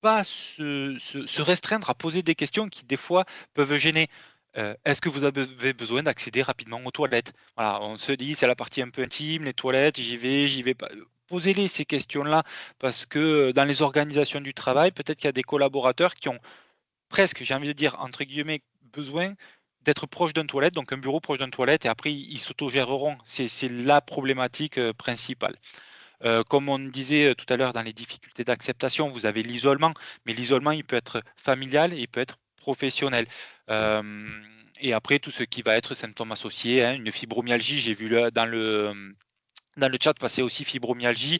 pas se restreindre à poser des questions qui, des fois, peuvent gêner. Est-ce que vous avez besoin d'accéder rapidement aux toilettes? Voilà, on se dit: «C'est la partie un peu intime, les toilettes, j'y vais pas». Posez-les ces questions-là parce que, dans les organisations du travail, peut-être qu'il y a des collaborateurs qui ont presque, j'ai envie de dire, entre guillemets, besoin d'être proche d'une toilette, donc un bureau proche d'une toilette, et après ils s'autogéreront. C'est la problématique principale. Comme on disait tout à l'heure dans les difficultés d'acceptation, vous avez l'isolement, mais l'isolement il peut être familial et il peut être professionnel. Et après tout ce qui va être symptômes associés, hein, une fibromyalgie, j'ai vu dans le chat passer aussi fibromyalgie,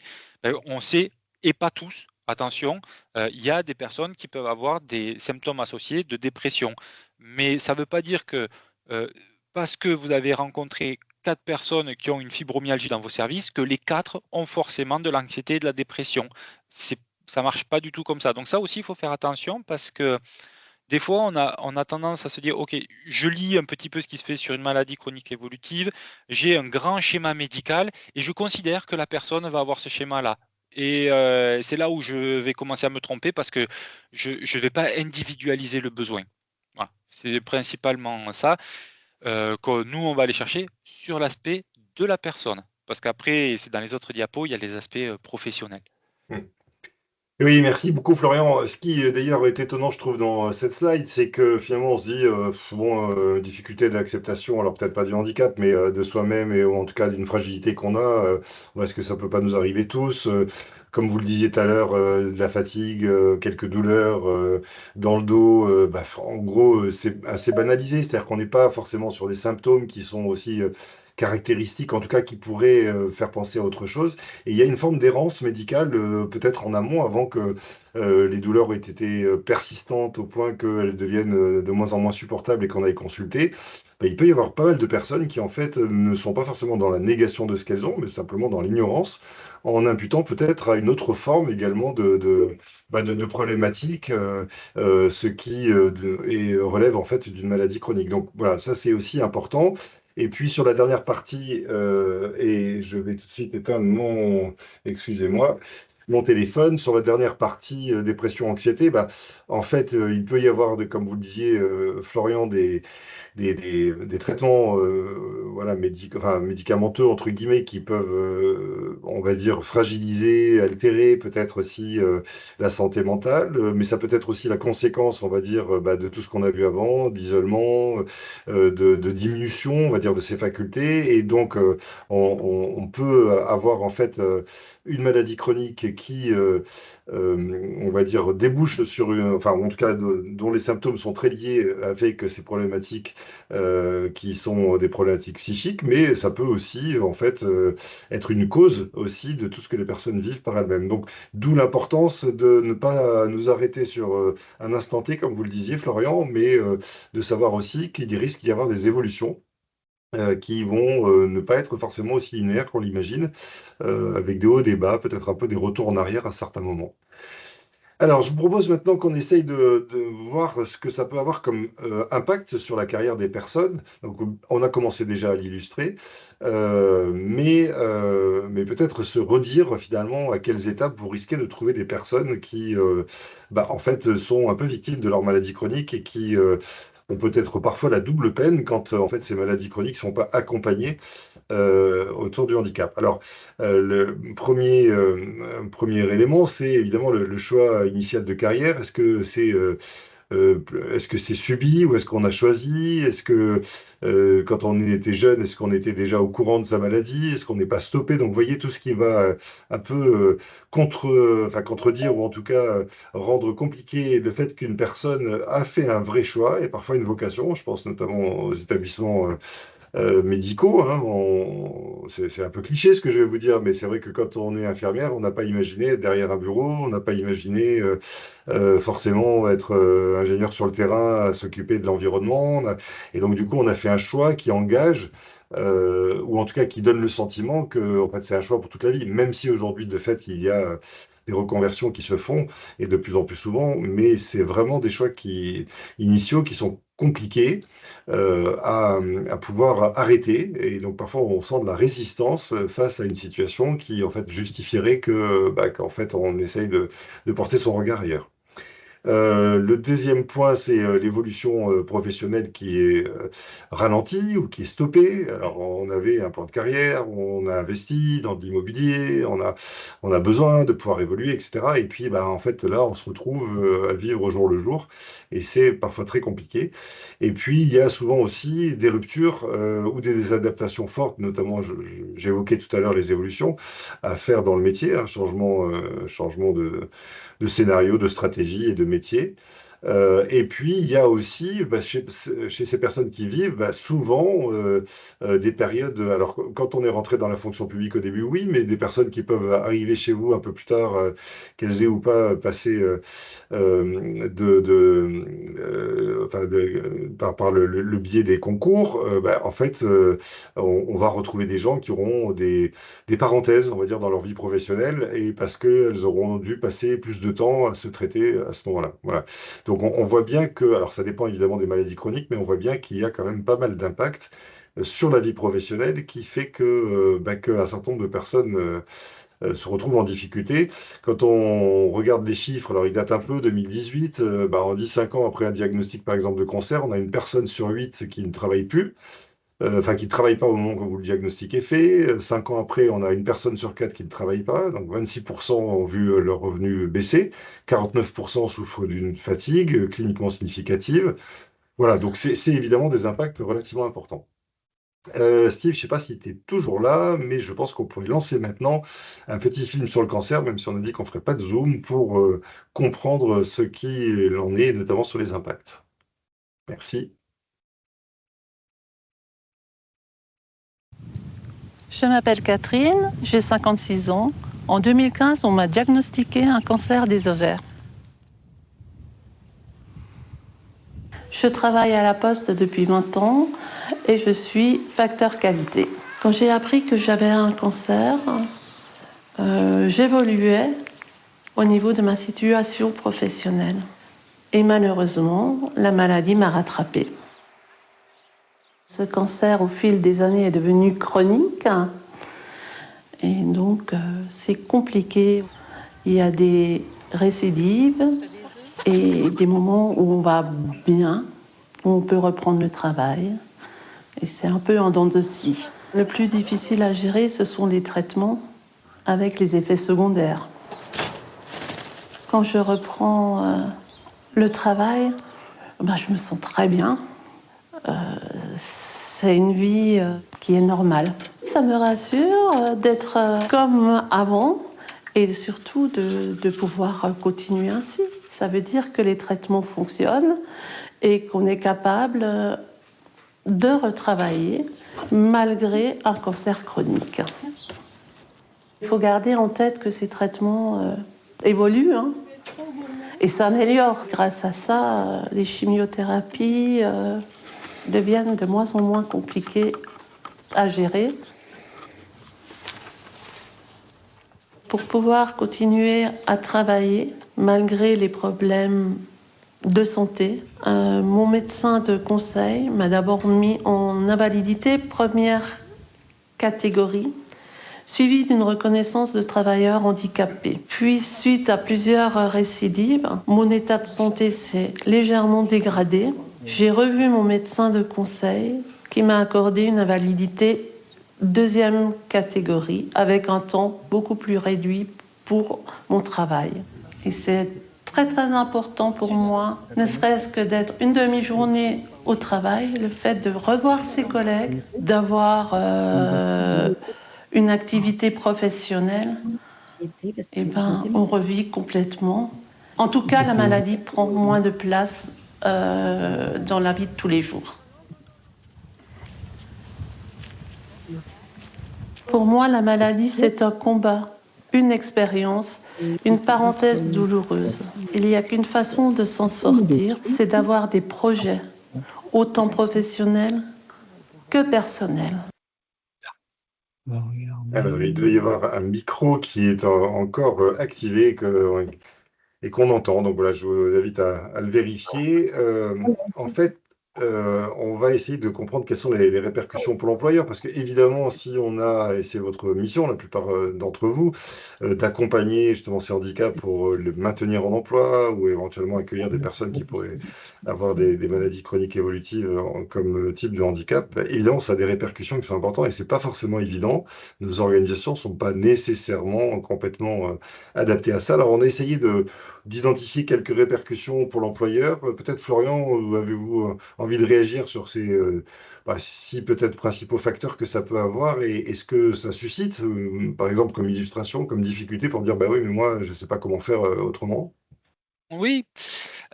on sait, et pas tous, attention, il y a des personnes qui peuvent avoir des symptômes associés de dépression. Mais ça ne veut pas dire que parce que vous avez rencontré 4 personnes qui ont une fibromyalgie dans vos services, que les 4 ont forcément de l'anxiété et de la dépression. Ça ne marche pas du tout comme ça. Donc ça aussi, il faut faire attention parce que des fois, on a tendance à se dire, OK, je lis un petit peu ce qui se fait sur une maladie chronique évolutive, j'ai un grand schéma médical et je considère que la personne va avoir ce schéma-là. Et c'est là où je vais commencer à me tromper parce que je ne vais pas individualiser le besoin. Voilà, c'est principalement ça que nous, on va aller chercher sur l'aspect de la personne. Parce qu'après, c'est dans les autres diapos, il y a les aspects professionnels. Mm. Oui, merci beaucoup Florian. Ce qui d'ailleurs est étonnant, je trouve, dans cette slide, c'est que finalement on se dit, difficulté de l'acceptation, alors peut-être pas du handicap, mais de soi-même et ou en tout cas d'une fragilité qu'on a, est-ce que ça peut pas nous arriver tous? Comme vous le disiez tout à l'heure, de la fatigue, quelques douleurs dans le dos, en gros, c'est assez banalisé, c'est-à-dire qu'on n'est pas forcément sur des symptômes qui sont aussi caractéristiques, en tout cas qui pourraient faire penser à autre chose. Et il y a une forme d'errance médicale, peut-être en amont, avant que les douleurs aient été persistantes au point qu'elles deviennent de moins en moins supportables et qu'on aille consulter. Il peut y avoir pas mal de personnes qui, en fait, ne sont pas forcément dans la négation de ce qu'elles ont, mais simplement dans l'ignorance, en imputant peut-être à une autre forme également de problématiques, ce qui relève en fait d'une maladie chronique. Donc voilà, ça c'est aussi important. Et puis sur la dernière partie, et je vais tout de suite éteindre excusez-moi, mon téléphone, sur la dernière partie, dépression, anxiété, en fait, il peut y avoir, comme vous le disiez, Florian, des traitements voilà, médicamenteux, entre guillemets, qui peuvent, on va dire, fragiliser, altérer peut-être aussi la santé mentale, mais ça peut être aussi la conséquence, on va dire, de tout ce qu'on a vu avant, d'isolement, de diminution, on va dire, de ses facultés. Et donc, on peut avoir en fait une maladie chronique qui, on va dire, débouche sur enfin, en tout cas, dont les symptômes sont très liés avec ces problématiques qui sont des problématiques psychiques, mais ça peut aussi, en fait, être une cause aussi de tout ce que les personnes vivent par elles-mêmes. Donc, d'où l'importance de ne pas nous arrêter sur un instant T, comme vous le disiez, Florian, mais de savoir aussi qu'il risque d'y avoir des évolutions qui vont ne pas être forcément aussi linéaires qu'on l'imagine, avec des hauts, des bas, peut-être un peu des retours en arrière à certains moments. Alors, je vous propose maintenant qu'on essaye de voir ce que ça peut avoir comme impact sur la carrière des personnes. Donc, on a commencé déjà à l'illustrer, mais peut-être se redire finalement à quelles étapes vous risquez de trouver des personnes qui, en fait, sont un peu victimes de leur maladie chronique et qui ont peut-être parfois la double peine quand en fait ces maladies chroniques ne sont pas accompagnées autour du handicap. Alors, le premier élément, c'est évidemment le choix initial de carrière. Euh, est-ce que c'est subi ou est-ce qu'on a choisi? Est-ce que quand on était jeune, est-ce qu'on était déjà au courant de sa maladie? Est-ce qu'on n'est pas stoppé? Donc, vous voyez tout ce qui va un peu contredire ou en tout cas rendre compliqué le fait qu'une personne a fait un vrai choix et parfois une vocation. Je pense notamment aux établissements médicaux, hein. C'est un peu cliché ce que je vais vous dire, mais c'est vrai que quand on est infirmière, on n'a pas imaginé être derrière un bureau, on n'a pas imaginé forcément être ingénieur sur le terrain, à s'occuper de l'environnement. Et donc du coup, on a fait un choix qui engage, ou en tout cas qui donne le sentiment que en fait, c'est un choix pour toute la vie, même si aujourd'hui, de fait, il y a des reconversions qui se font, et de plus en plus souvent, mais c'est vraiment des choix initiaux qui sont compliqués à pouvoir arrêter. Et donc parfois on sent de la résistance face à une situation qui en fait justifierait qu'en fait on essaye de porter son regard ailleurs. Le deuxième point, c'est l'évolution professionnelle qui est ralentie ou qui est stoppée. Alors, on avait un plan de carrière, on a investi dans de l'immobilier, on a besoin de pouvoir évoluer, etc. Et puis, bah, en fait, là, on se retrouve à vivre au jour le jour, et c'est parfois très compliqué. Et puis, il y a souvent aussi des ruptures ou des adaptations fortes, notamment, j'évoquais tout à l'heure les évolutions à faire dans le métier, un changement de scénario, de stratégie et de métier. Et puis, il y a aussi, bah, chez ces personnes qui vivent, bah, souvent des périodes. Alors, quand on est rentré dans la fonction publique au début, oui, mais des personnes qui peuvent arriver chez vous un peu plus tard, qu'elles aient ou pas passé par le biais des concours, bah, en fait, on va retrouver des gens qui auront des parenthèses, on va dire, dans leur vie professionnelle, et parce qu'elles auront dû passer plus de temps à se traiter à ce moment-là. Voilà. Donc on voit bien que, alors ça dépend évidemment des maladies chroniques, mais on voit bien qu'il y a quand même pas mal d'impact sur la vie professionnelle qui fait qu'un certain nombre de personnes se retrouvent en difficulté. Quand on regarde les chiffres, alors ils datent un peu, 2018, bah, on dit 5 ans après un diagnostic par exemple de cancer, on a une personne sur 8 qui ne travaille plus, enfin qui ne travaille pas au moment où le diagnostic est fait. 5 ans après, on a une personne sur 4 qui ne travaille pas, donc 26% ont vu leurs revenus baisser, 49% souffrent d'une fatigue cliniquement significative. Voilà, donc c'est évidemment des impacts relativement importants. Steve, je ne sais pas si tu es toujours là, mais je pense qu'on pourrait lancer maintenant un petit film sur le cancer, même si on a dit qu'on ne ferait pas de zoom, pour comprendre ce qu'il en est, notamment sur les impacts. Merci. Je m'appelle Catherine, j'ai 56 ans. En 2015, on m'a diagnostiqué un cancer des ovaires. Je travaille à la Poste depuis 20 ans et je suis facteur qualité. Quand j'ai appris que j'avais un cancer, j'évoluais au niveau de ma situation professionnelle. Et malheureusement, la maladie m'a rattrapée. Ce cancer, au fil des années, est devenu chronique. Et donc, c'est compliqué. Il y a des récidives et des moments où on va bien, où on peut reprendre le travail. Et c'est un peu en dents de scie. Le plus difficile à gérer, ce sont les traitements avec les effets secondaires. Quand je reprends le travail, ben, je me sens très bien. C'est une vie qui est normale. Ça me rassure d'être comme avant et surtout de pouvoir continuer ainsi. Ça veut dire que les traitements fonctionnent et qu'on est capable de retravailler malgré un cancer chronique. Il faut garder en tête que ces traitements évoluent et s'améliorent. Grâce à ça, les chimiothérapies deviennent de moins en moins compliquées à gérer. Pour pouvoir continuer à travailler malgré les problèmes de santé, mon médecin de conseil m'a d'abord mis en invalidité première catégorie, suivie d'une reconnaissance de travailleur handicapé. Puis, suite à plusieurs récidives, mon état de santé s'est légèrement dégradé. J'ai revu mon médecin de conseil qui m'a accordé une invalidité deuxième catégorie avec un temps beaucoup plus réduit pour mon travail. Et c'est très très important pour moi, ne serait-ce que d'être une demi-journée au travail, le fait de revoir ses collègues, d'avoir une activité professionnelle, et ben, on revit complètement. En tout cas, la maladie prend moins de place dans la vie de tous les jours. Pour moi, la maladie, c'est un combat, une expérience, une parenthèse douloureuse. Il n'y a qu'une façon de s'en sortir, c'est d'avoir des projets, autant professionnels que personnels. Alors, il doit y avoir un micro qui est encore activé et qu'on entend. Donc voilà, je vous invite à le vérifier. En fait, on va essayer de comprendre quelles sont les répercussions pour l'employeur, parce que évidemment, si on a, et c'est votre mission, la plupart d'entre vous, d'accompagner justement ces handicaps pour le maintenir en emploi ou éventuellement accueillir des personnes qui pourraient avoir des maladies chroniques évolutives comme type de handicap, bah, évidemment, ça a des répercussions qui sont importantes et c'est pas forcément évident. Nos organisations sont pas nécessairement complètement adaptées à ça. Alors, on a essayé d'identifier quelques répercussions pour l'employeur. Peut-être, Florian, avez-vous envie de réagir sur ces six peut-être principaux facteurs que ça peut avoir et est-ce que ça suscite, par exemple, comme illustration, comme difficulté pour dire, bah oui, mais moi, je ne sais pas comment faire autrement. Oui,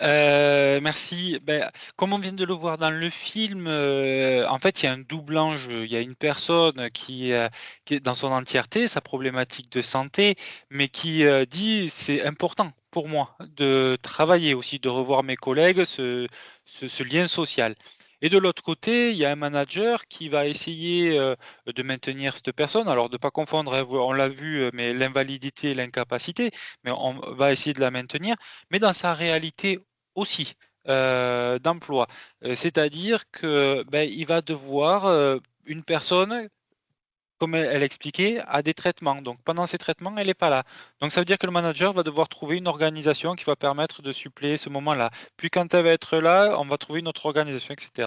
merci. Ben, comme on vient de le voir dans le film, en fait, il y a un double enjeu. Il y a une personne qui est dans son entièreté, sa problématique de santé, mais qui dit c'est important pour moi de travailler aussi, de revoir mes collègues, ce lien social. Et de l'autre côté, il y a un manager qui va essayer de maintenir cette personne. Alors, de ne pas confondre, hein, on l'a vu, mais l'invalidité et l'incapacité, mais on va essayer de la maintenir mais dans sa réalité aussi d'emploi. C'est-à-dire que, ben, il va devoir, une personne, comme elle expliquait, a des traitements. Donc pendant ces traitements, elle n'est pas là. Donc ça veut dire que le manager va devoir trouver une organisation qui va permettre de suppléer ce moment-là. Puis quand elle va être là, on va trouver une autre organisation, etc.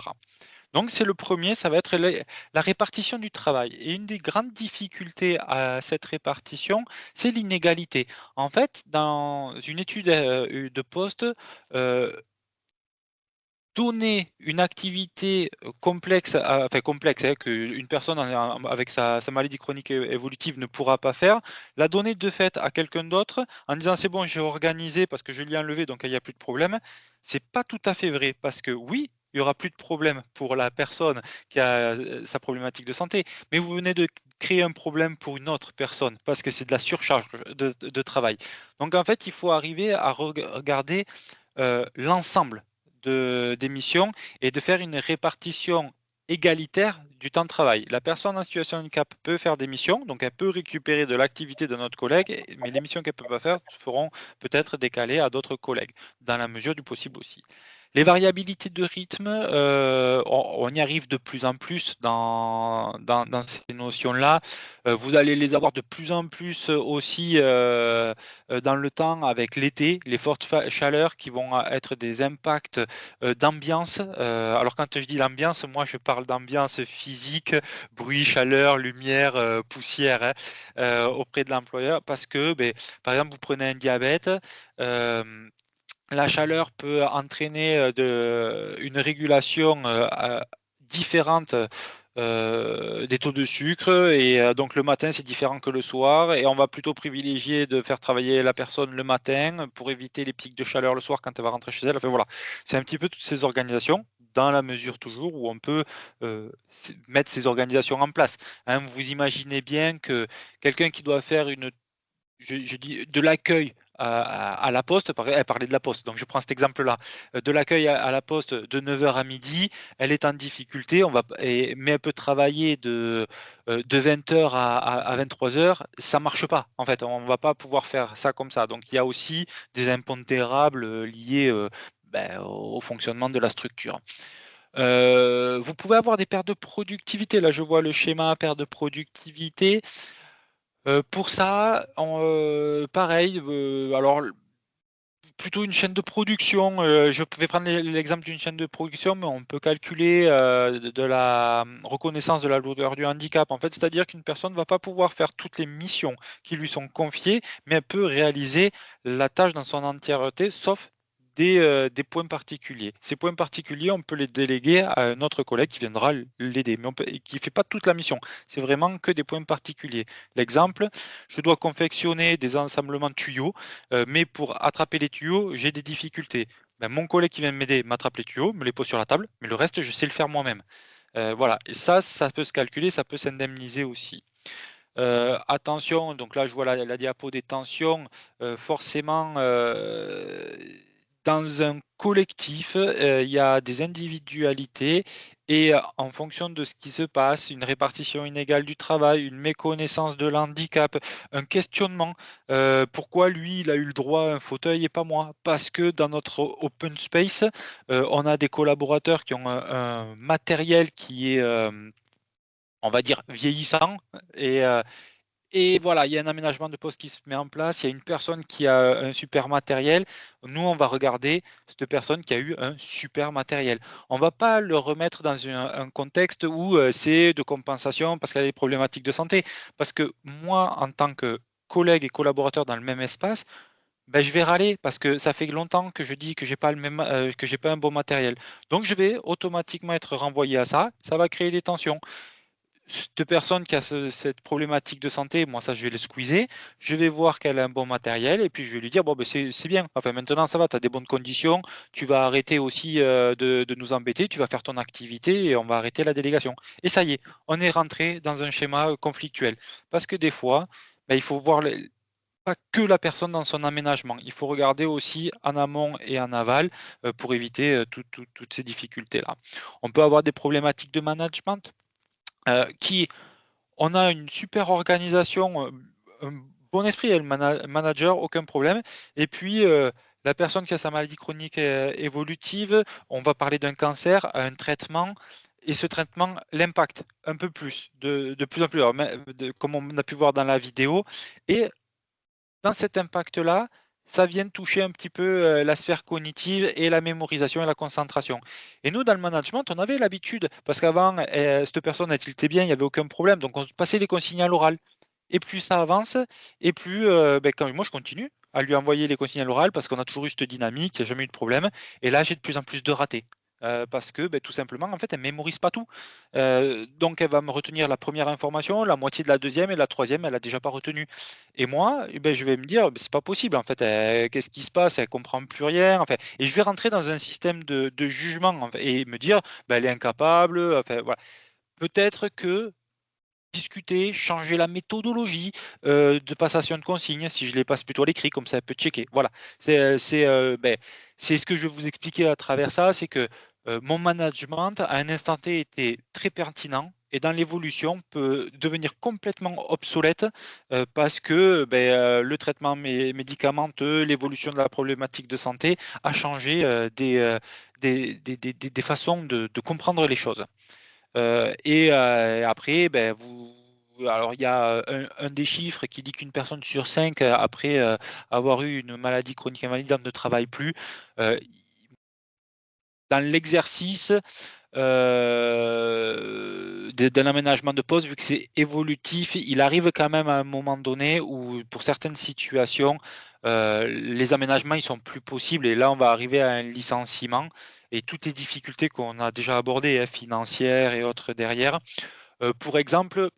Donc c'est le premier, ça va être la répartition du travail. Et une des grandes difficultés à cette répartition, c'est l'inégalité. En fait, dans une étude de poste, euh, donner une activité complexe, enfin complexe, hein, qu'une personne avec sa maladie chronique évolutive ne pourra pas faire, la donner de fait à quelqu'un d'autre en disant c'est bon, j'ai organisé parce que je l'ai enlevé, donc il n'y a plus de problème, c'est pas tout à fait vrai parce que oui, il y aura plus de problème pour la personne qui a sa problématique de santé, mais vous venez de créer un problème pour une autre personne parce que c'est de la surcharge de travail. Donc en fait, il faut arriver à regarder l'ensemble des missions et de faire une répartition égalitaire du temps de travail. La personne en situation de handicap peut faire des missions, donc elle peut récupérer de l'activité de notre collègue, mais les missions qu'elle ne peut pas faire seront peut-être décalées à d'autres collègues, dans la mesure du possible aussi. Les variabilités de rythme, on y arrive de plus en plus dans ces notions-là. Vous allez les avoir de plus en plus aussi dans le temps avec l'été, les fortes chaleurs qui vont être des impacts d'ambiance. Alors quand je dis l'ambiance, moi je parle d'ambiance physique, bruit, chaleur, lumière, poussière hein, auprès de l'employeur parce que, ben, par exemple, vous prenez un diabète. euh, la chaleur peut entraîner une régulation différente des taux de sucre et donc le matin c'est différent que le soir et on va plutôt privilégier de faire travailler la personne le matin pour éviter les pics de chaleur le soir quand elle va rentrer chez elle. Enfin voilà, c'est un petit peu toutes ces organisations dans la mesure toujours où on peut mettre ces organisations en place. Hein, vous imaginez bien que quelqu'un qui doit faire je dis de l'accueil à la poste, elle parlait de la poste, donc je prends cet exemple-là, de l'accueil à la poste de 9h à midi, elle est en difficulté, mais elle peut travailler de 20h à 23h, ça ne marche pas, en fait, on ne va pas pouvoir faire ça comme ça. Donc il y a aussi des impondérables liés ben, au fonctionnement de la structure. Vous pouvez avoir des pertes de productivité, là je vois le schéma perte de productivité. Pour ça, pareil, alors plutôt une chaîne de production. Je vais prendre l'exemple d'une chaîne de production, mais on peut calculer de la reconnaissance de la lourdeur du handicap. En fait, c'est-à-dire qu'une personne ne va pas pouvoir faire toutes les missions qui lui sont confiées, mais elle peut réaliser la tâche dans son entièreté, sauf des points particuliers. Ces points particuliers, on peut les déléguer à un autre collègue qui viendra l'aider, mais qui ne fait pas toute la mission. C'est vraiment que des points particuliers. L'exemple, je dois confectionner des ensemblements de tuyaux, mais pour attraper les tuyaux, j'ai des difficultés. Ben, mon collègue qui vient m'aider m'attrape les tuyaux, me les pose sur la table, mais le reste, je sais le faire moi-même. Voilà, et ça peut se calculer, ça peut s'indemniser aussi. Attention, donc là je vois la diapo des tensions, forcément dans un collectif, il y a des individualités et en fonction de ce qui se passe, une répartition inégale du travail, une méconnaissance de l'handicap, un questionnement. Pourquoi lui, il a eu le droit à un fauteuil et pas moi? Parce que dans notre open space, on a des collaborateurs qui ont un matériel qui est, on va dire, vieillissant et voilà, il y a un aménagement de poste qui se met en place, il y a une personne qui a un super matériel. Nous, on va regarder cette personne qui a eu un super matériel. On ne va pas le remettre dans un contexte où c'est de compensation parce qu'elle a des problématiques de santé. Parce que moi, en tant que collègue et collaborateur dans le même espace, ben, je vais râler parce que ça fait longtemps que je dis que j'ai pas le même, que j'ai pas un bon matériel. Donc, je vais automatiquement être renvoyé à ça. Ça va créer des tensions. Cette personne qui a cette problématique de santé, moi ça je vais le squeezer, je vais voir qu'elle a un bon matériel et puis je vais lui dire bon ben c'est bien, enfin maintenant ça va, tu as des bonnes conditions, tu vas arrêter aussi de nous embêter, tu vas faire ton activité et on va arrêter la délégation. Et ça y est, on est rentré dans un schéma conflictuel. Parce que des fois, ben, il faut voir pas que la personne dans son aménagement, il faut regarder aussi en amont et en aval pour éviter toutes ces difficultés-là. On peut avoir des problématiques de management qui on a une super organisation, un bon esprit, et le manager, aucun problème. Et puis, la personne qui a sa maladie chronique évolutive, on va parler d'un cancer, un traitement, et ce traitement l'impacte un peu plus, de plus en plus, alors, comme on a pu voir dans la vidéo. Et dans cet impact-là, ça vient toucher un petit peu la sphère cognitive et la mémorisation et la concentration. Et nous, dans le management, on avait l'habitude, parce qu'avant, cette personne, elle tiltait bien, il n'y avait aucun problème, donc on passait les consignes à l'oral. Et plus ça avance, et plus, quand moi je continue à lui envoyer les consignes à l'oral, parce qu'on a toujours eu cette dynamique, il n'y a jamais eu de problème. Et là, j'ai de plus en plus de ratés. Parce que tout simplement, en fait, elle ne mémorise pas tout. Donc, elle va me retenir la première information, la moitié de la deuxième et la troisième, elle n'a déjà pas retenu. Et moi, je vais me dire, c'est pas possible, en fait, qu'est-ce qui se passe? Elle comprend plus rien. Enfin, et je vais rentrer dans un système de jugement en fait, et me dire, elle est incapable. Enfin, voilà. Peut-être que discuter, changer la méthodologie de passation de consignes, si je les passe plutôt à l'écrit, comme ça elle peut checker. Voilà, c'est ce que je vais vous expliquer à travers ça, c'est que mon management à un instant T était très pertinent et dans l'évolution peut devenir complètement obsolète parce que le traitement médicamenteux, l'évolution de la problématique de santé a changé des façons de comprendre les choses. Et après, alors il y a un des chiffres qui dit qu'une personne sur 5, après avoir eu une maladie chronique invalidante, ne travaille plus. Euh, Dans l'exercice d'un aménagement de poste, vu que c'est évolutif, il arrive quand même à un moment donné où, pour certaines situations, les aménagements ils sont plus possibles. Et là, on va arriver à un licenciement et toutes les difficultés qu'on a déjà abordées, financières et autres derrière. Pour exemple,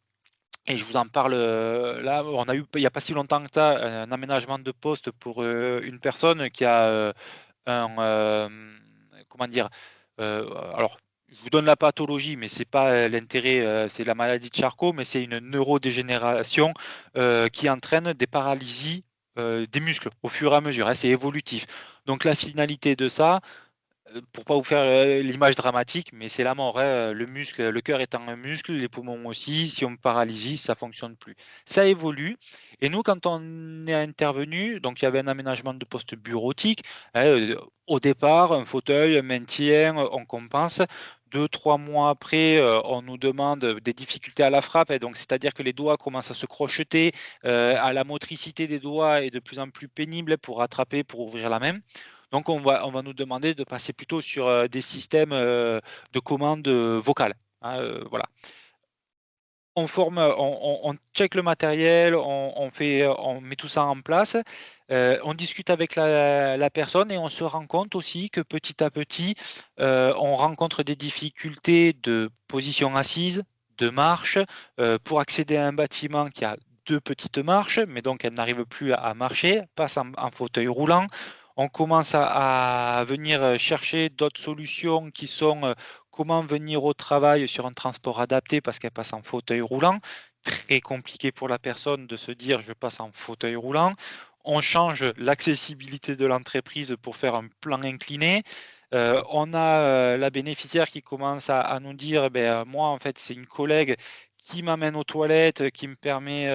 et je vous en parle là, on a eu il n'y a pas si longtemps que ça un aménagement de poste pour une personne qui a un, comment dire, alors je vous donne la pathologie, mais c'est pas l'intérêt, c'est la maladie de Charcot, mais c'est une neurodégénération qui entraîne des paralysies des muscles au fur et à mesure, hein, c'est évolutif. Donc la finalité de ça, pour pas vous faire l'image dramatique, mais c'est la mort, hein. Le muscle, le cœur étant un muscle, les poumons aussi, si on me paralyse, ça fonctionne plus. Ça évolue. Et nous, quand on est intervenu, donc il y avait un aménagement de poste bureautique, hein, au départ, un fauteuil, un maintien, on compense. 2, 3 mois après, on nous demande des difficultés à la frappe, et donc c'est-à-dire que les doigts commencent à se crocheter, à la motricité des doigts est de plus en plus pénible pour rattraper, pour ouvrir la main. Donc, on va nous demander de passer plutôt sur des systèmes de commande vocale, hein, voilà. On check le matériel, on met tout ça en place, on discute avec la personne et on se rend compte aussi que petit à petit, on rencontre des difficultés de position assise, de marche. Pour accéder à un bâtiment qui a 2 petites marches, mais donc elle n'arrive plus à marcher, passe en fauteuil roulant. On commence à venir chercher d'autres solutions qui sont comment venir au travail sur un transport adapté parce qu'elle passe en fauteuil roulant. Très compliqué pour la personne de se dire je passe en fauteuil roulant. on change l'accessibilité de l'entreprise pour faire un plan incliné. On a la bénéficiaire qui commence à nous dire, moi, en fait, c'est une collègue qui m'amène aux toilettes, qui me permet,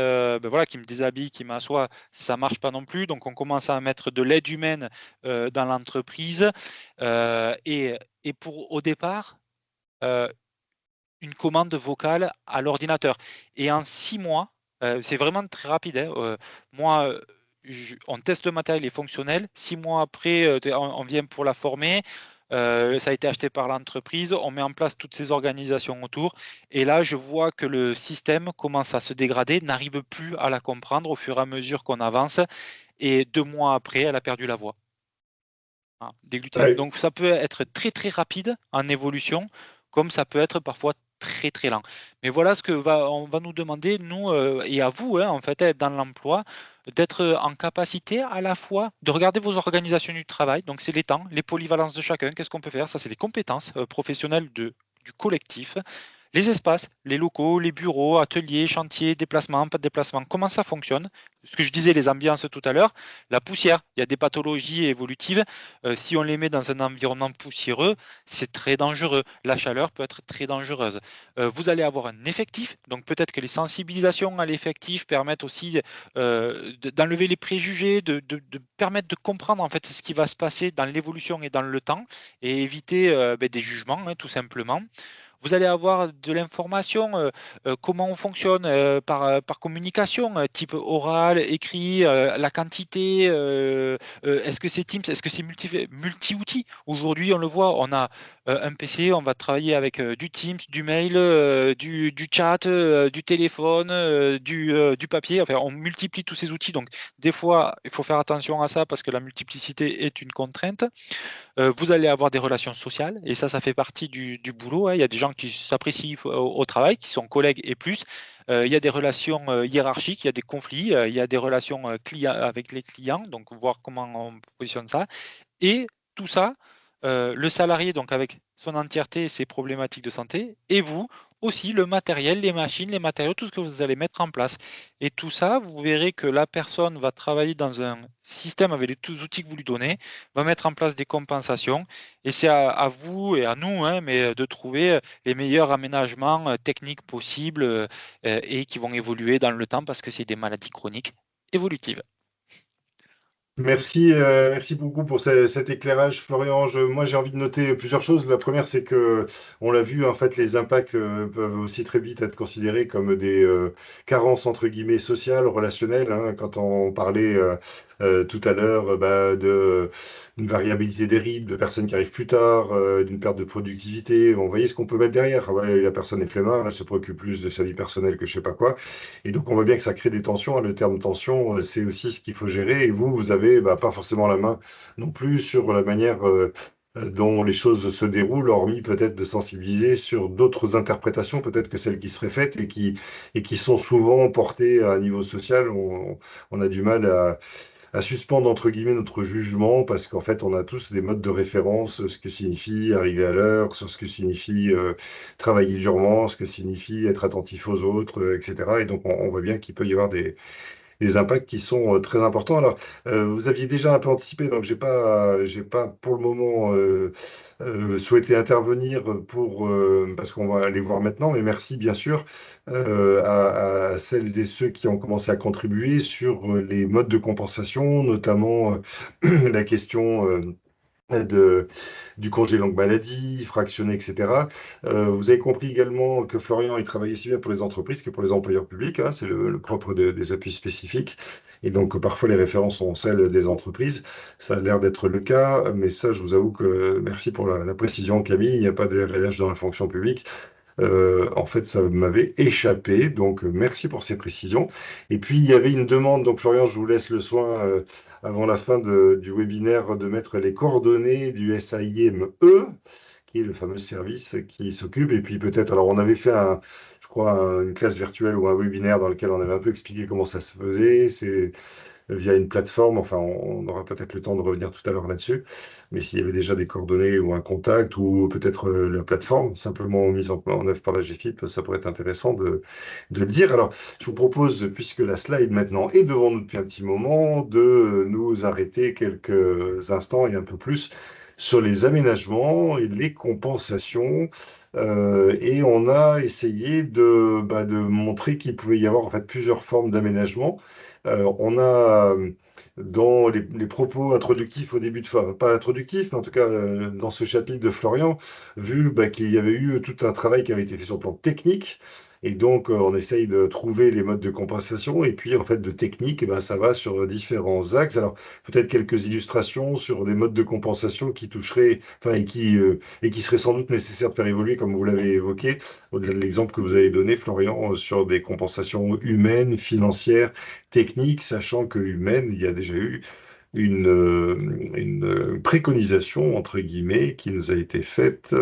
voilà, qui me déshabille, qui m'assoit, ça marche pas non plus. Donc, on commence à mettre de l'aide humaine dans l'entreprise. Et au départ, une commande vocale à l'ordinateur. Et en 6 mois, c'est vraiment très rapide, hein, moi, on teste le matériel est fonctionnel. 6 mois après, on vient pour la former. Ça a été acheté par l'entreprise. On met en place toutes ces organisations autour. Et là, je vois que le système commence à se dégrader, n'arrive plus à la comprendre au fur et à mesure qu'on avance. Et 2 mois après, elle a perdu la voix. Voilà, déglutive. Ouais. Donc, ça peut être très, très rapide en évolution, comme ça peut être parfois très, très lent. Mais voilà ce que on va nous demander, nous, et à vous, hein, en fait, dans l'emploi, d'être en capacité à la fois de regarder vos organisations du travail. Donc, c'est les temps, les polyvalences de chacun. Qu'est-ce qu'on peut faire? Ça, c'est les compétences professionnelles du collectif. Les espaces, les locaux, les bureaux, ateliers, chantiers, déplacements, pas de déplacements, comment ça fonctionne? Ce que je disais, les ambiances tout à l'heure, la poussière, il y a des pathologies évolutives. Si on les met dans un environnement poussiéreux, c'est très dangereux. La chaleur peut être très dangereuse. Vous allez avoir un effectif, donc peut-être que les sensibilisations à l'effectif permettent aussi d'enlever les préjugés, de permettre de comprendre en fait ce qui va se passer dans l'évolution et dans le temps et éviter des jugements, hein, tout simplement. Vous allez avoir de l'information, comment on fonctionne par communication, type oral, écrit, la quantité, est-ce que c'est Teams, est-ce que c'est multi-outils? Aujourd'hui, on le voit, on a un PC, on va travailler avec du Teams, du mail, du chat, du téléphone, du papier. Enfin, on multiplie tous ces outils. Donc, des fois, il faut faire attention à ça parce que la multiplicité est une contrainte. Vous allez avoir des relations sociales et ça fait partie du boulot, hein. Il y a des gens qui s'apprécient au travail, qui sont collègues et plus. Il y a des relations hiérarchiques, il y a des conflits, il y a des relations avec les clients, donc voir comment on positionne ça. Et tout ça, le salarié, donc avec son entièreté, ses problématiques de santé, et vous aussi, le matériel, les machines, les matériaux, tout ce que vous allez mettre en place. Et tout ça, vous verrez que la personne va travailler dans un système avec les tous outils que vous lui donnez, va mettre en place des compensations, et c'est à vous et à nous, hein, mais de trouver les meilleurs aménagements techniques possibles et qui vont évoluer dans le temps parce que c'est des maladies chroniques évolutives. Merci, merci beaucoup pour cet éclairage, Florian. Moi, j'ai envie de noter plusieurs choses. La première, c'est que, on l'a vu, en fait, les impacts peuvent aussi très vite être considérés comme des carences entre guillemets sociales, relationnelles, hein. Quand on parlait tout à l'heure de une variabilité des rythmes, de personnes qui arrivent plus tard, d'une perte de productivité. Bon, vous voyez ce qu'on peut mettre derrière. Ah ouais, la personne est flemmarde, elle se préoccupe plus de sa vie personnelle que je sais pas quoi. Et donc, on voit bien que ça crée des tensions, hein. Le terme tension, c'est aussi ce qu'il faut gérer. Et vous avez pas forcément la main non plus sur la manière dont les choses se déroulent, hormis peut-être de sensibiliser sur d'autres interprétations, peut-être que celles qui seraient faites et qui sont souvent portées à un niveau social. On a du mal à suspendre entre guillemets notre jugement parce qu'en fait on a tous des modes de référence, ce que signifie arriver à l'heure, sur ce que signifie travailler durement, ce que signifie être attentif aux autres, etc. Et donc on voit bien qu'il peut y avoir des impacts qui sont très importants. Alors, vous aviez déjà un peu anticipé, donc j'ai pas pour le moment souhaité intervenir parce qu'on va aller voir maintenant, mais merci bien sûr à celles et ceux qui ont commencé à contribuer sur les modes de compensation, notamment la question de, du congé longue maladie, fractionné, etc. Vous avez compris également que Florian, il travaille aussi bien pour les entreprises que pour les employeurs publics, hein. C'est le propre des appuis spécifiques. Et donc, parfois, les références sont celles des entreprises. Ça a l'air d'être le cas, mais ça, je vous avoue que merci pour la précision, Camille. Il n'y a pas de RLH dans la fonction publique. En fait, ça m'avait échappé, donc merci pour ces précisions. Et puis, il y avait une demande, donc Florian, je vous laisse le soin, avant la fin du webinaire, de mettre les coordonnées du SAIME, qui est le fameux service qui s'occupe. Et puis peut-être, alors on avait fait, je crois, une classe virtuelle ou un webinaire dans lequel on avait un peu expliqué comment ça se faisait. via une plateforme. Enfin, on aura peut-être le temps de revenir tout à l'heure là-dessus. Mais s'il y avait déjà des coordonnées ou un contact ou peut-être la plateforme simplement mise en œuvre par la GFIP, ça pourrait être intéressant de le dire. Alors, je vous propose, puisque la slide maintenant est devant nous depuis un petit moment, de nous arrêter quelques instants et un peu plus sur les aménagements et les compensations. Et on a essayé de montrer qu'il pouvait y avoir en fait plusieurs formes d'aménagement. On a dans les propos introductifs au début enfin, pas introductifs, mais en tout cas dans ce chapitre de Florian, vu qu'il y avait eu tout un travail qui avait été fait sur le plan technique. Et donc, on essaye de trouver les modes de compensation. Et puis, en fait, de technique, ça va sur différents axes. Alors, peut-être quelques illustrations sur des modes de compensation qui toucheraient, enfin, et qui seraient sans doute nécessaires de faire évoluer, comme vous l'avez évoqué, au-delà de l'exemple que vous avez donné, Florian, sur des compensations humaines, financières, techniques, sachant que humaines, il y a déjà eu une préconisation, entre guillemets, qui nous a été faite.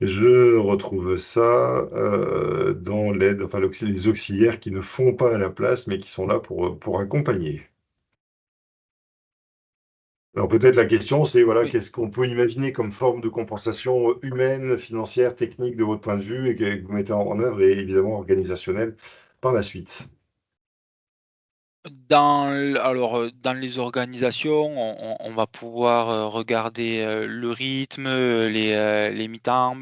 Je retrouve ça dans l'aide, enfin les auxiliaires qui ne font pas à la place, mais qui sont là pour accompagner. Alors peut-être la question, c'est voilà, Oui. qu'est-ce qu'on peut imaginer comme forme de compensation humaine, financière, technique de votre point de vue et que vous mettez en œuvre et évidemment organisationnelle par la suite. Dans les organisations, on va pouvoir regarder le rythme, les mi-temps,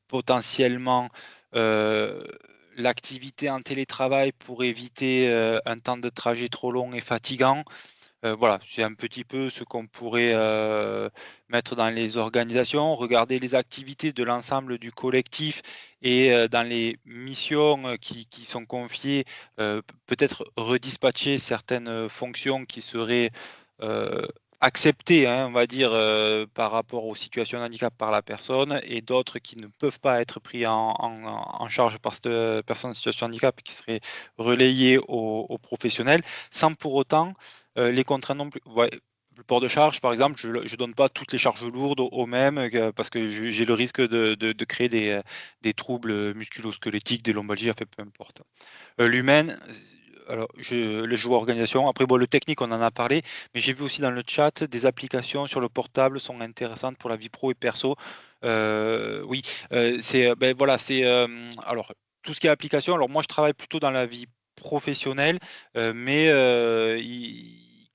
potentiellement euh, l'activité en télétravail pour éviter un temps de trajet trop long et fatigant. Voilà, c'est un petit peu ce qu'on pourrait mettre dans les organisations, regarder les activités de l'ensemble du collectif et dans les missions qui sont confiées, peut-être redispatcher certaines fonctions qui seraient acceptées, hein, on va dire, par rapport aux situations de handicap par la personne et d'autres qui ne peuvent pas être pris en charge par cette personne en situation de handicap qui seraient relayées aux professionnels, sans pour autant les contraintes non plus. Ouais, le port de charge, par exemple, je ne donne pas toutes les charges lourdes aux mêmes parce que j'ai le risque de créer des troubles musculo-squelettiques, des lombalgies, enfin, peu importe. L'humaine, alors les joueurs organisation. Après, bon, le technique, on en a parlé, mais j'ai vu aussi dans le chat des applications sur le portable sont intéressantes pour la vie pro et perso. Oui, ben voilà, alors tout ce qui est application. Alors moi, je travaille plutôt dans la vie professionnelle, mais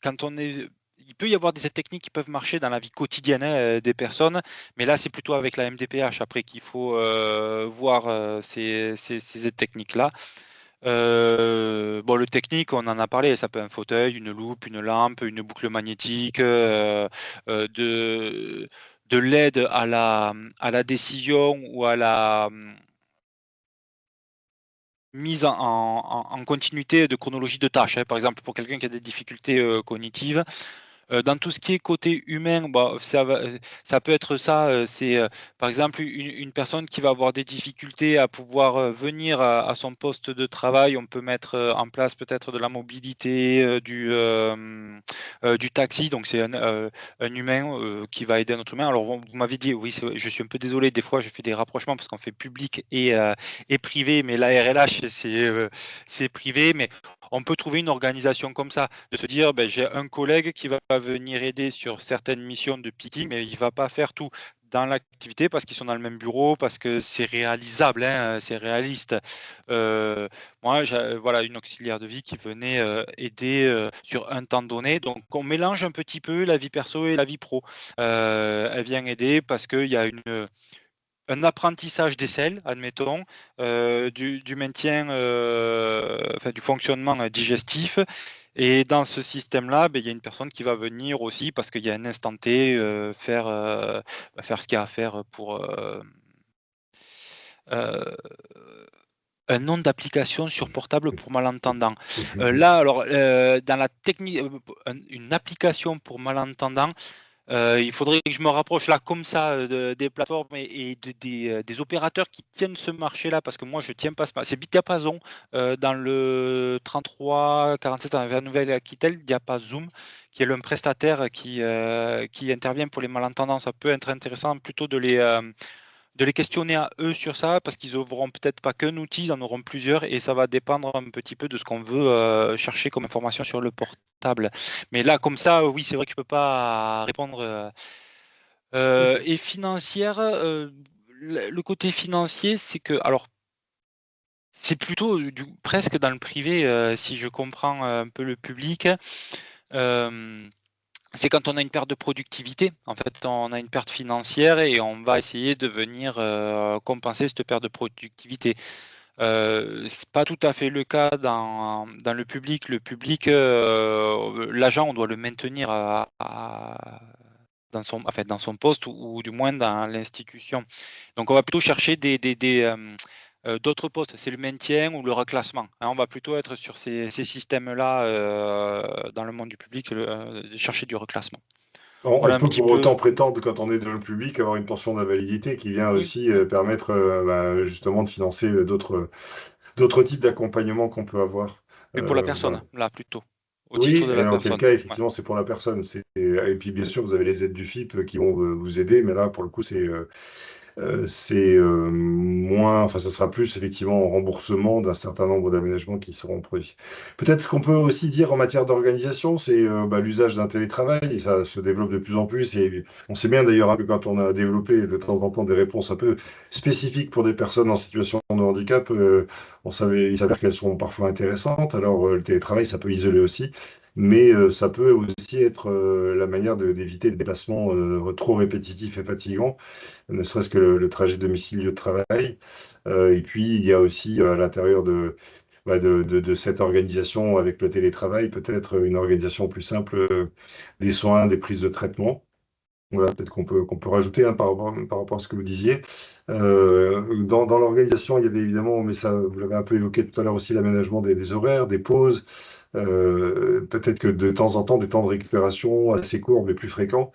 quand on est il peut y avoir des aides techniques qui peuvent marcher dans la vie quotidienne hein, des personnes, mais là, c'est plutôt avec la MDPH après qu'il faut voir ces aides techniques-là. Bon, le technique, on en a parlé, ça peut être un fauteuil, une loupe, une lampe, une boucle magnétique, de l'aide à la décision ou à la mise en continuité de chronologie de tâches. Hein. Par exemple, pour quelqu'un qui a des difficultés cognitives, dans tout ce qui est côté humain, bah, ça peut être ça. C'est par exemple une personne qui va avoir des difficultés à pouvoir venir à son poste de travail. On peut mettre en place peut-être de la mobilité, du taxi. Donc c'est un humain qui va aider un autre humain. Alors vous m'avez dit, oui, je suis un peu désolé. Des fois, je fais des rapprochements parce qu'on fait public et privé, mais la RLH, c'est privé. Mais on peut trouver une organisation comme ça, de se dire, ben, j'ai un collègue qui va venir aider sur certaines missions de picking, mais il ne va pas faire tout dans l'activité parce qu'ils sont dans le même bureau, parce que c'est réalisable, hein, c'est réaliste. Moi, j'ai voilà, une auxiliaire de vie qui venait aider sur un temps donné. Donc, on mélange un petit peu la vie perso et la vie pro. Elle vient aider parce qu'il y a un apprentissage des selles, admettons, du maintien, enfin, du fonctionnement digestif. Et dans ce système-là, ben, il y a une personne qui va venir aussi parce qu'il y a un instant T faire ce qu'il y a à faire pour euh, un nom d'application sur portable pour malentendants. Là, alors, dans la technique, une application pour malentendants, il faudrait que je me rapproche là comme ça des plateformes et des opérateurs qui tiennent ce marché-là, parce que moi je tiens pas ce marché. C'est Diapason dans le 33-47 en Nouvelle-Aquitaine, Diapason, qui est le prestataire qui intervient pour les malentendants. Ça peut être intéressant plutôt de les questionner à eux sur ça, parce qu'ils n'auront peut-être pas qu'un outil, ils en auront plusieurs, et ça va dépendre un petit peu de ce qu'on veut chercher comme information sur le portable. Mais là, comme ça, oui, c'est vrai que je ne peux pas répondre. Et financière, le côté financier, c'est que, alors, c'est plutôt presque dans le privé, si je comprends un peu le public. C'est quand on a une perte de productivité. En fait, on a une perte financière et on va essayer de venir compenser cette perte de productivité. C'est pas tout à fait le cas dans le public. Le public, l'agent, on doit le maintenir dans son poste ou du moins dans l'institution. Donc, on va plutôt chercher d'autres postes. C'est le maintien ou le reclassement. Hein, on va plutôt être sur ces systèmes-là dans le monde du public, chercher du reclassement. On Voilà un peut petit pour peu. autant prétendre, quand on est dans le public, avoir une pension d'invalidité qui vient Oui, aussi permettre justement de financer d'autres types d'accompagnement qu'on peut avoir. mais pour la Voilà. personne, là, plutôt. Au titre Oui, de et la dans quel personne. cas, Ouais. effectivement, c'est pour la personne. Et puis, bien sûr, vous avez les aides du FIP qui vont vous aider, mais là, pour le coup, c'est moins, enfin, ça sera plus effectivement en remboursement d'un certain nombre d'aménagements qui seront produits. Peut-être qu'on peut aussi dire en matière d'organisation, c'est l'usage d'un télétravail, et ça se développe de plus en plus, et on sait bien d'ailleurs hein, que quand on a développé de temps en temps des réponses un peu spécifiques pour des personnes en situation de handicap, il s'avère qu'elles sont parfois intéressantes. Alors le télétravail, ça peut isoler aussi. Mais ça peut aussi être la manière d'éviter des déplacements trop répétitifs et fatigants, ne serait-ce que le trajet domicile-lieu de travail. Et puis, il y a aussi à l'intérieur de cette organisation avec le télétravail, peut-être une organisation plus simple des soins, des prises de traitement. Voilà, peut-être qu'on peut rajouter hein, par rapport à ce que vous disiez. Dans l'organisation, il y avait évidemment, mais ça, vous l'avez un peu évoqué tout à l'heure aussi, l'aménagement des horaires, des pauses. Peut-être que de temps en temps, des temps de récupération assez courts mais plus fréquents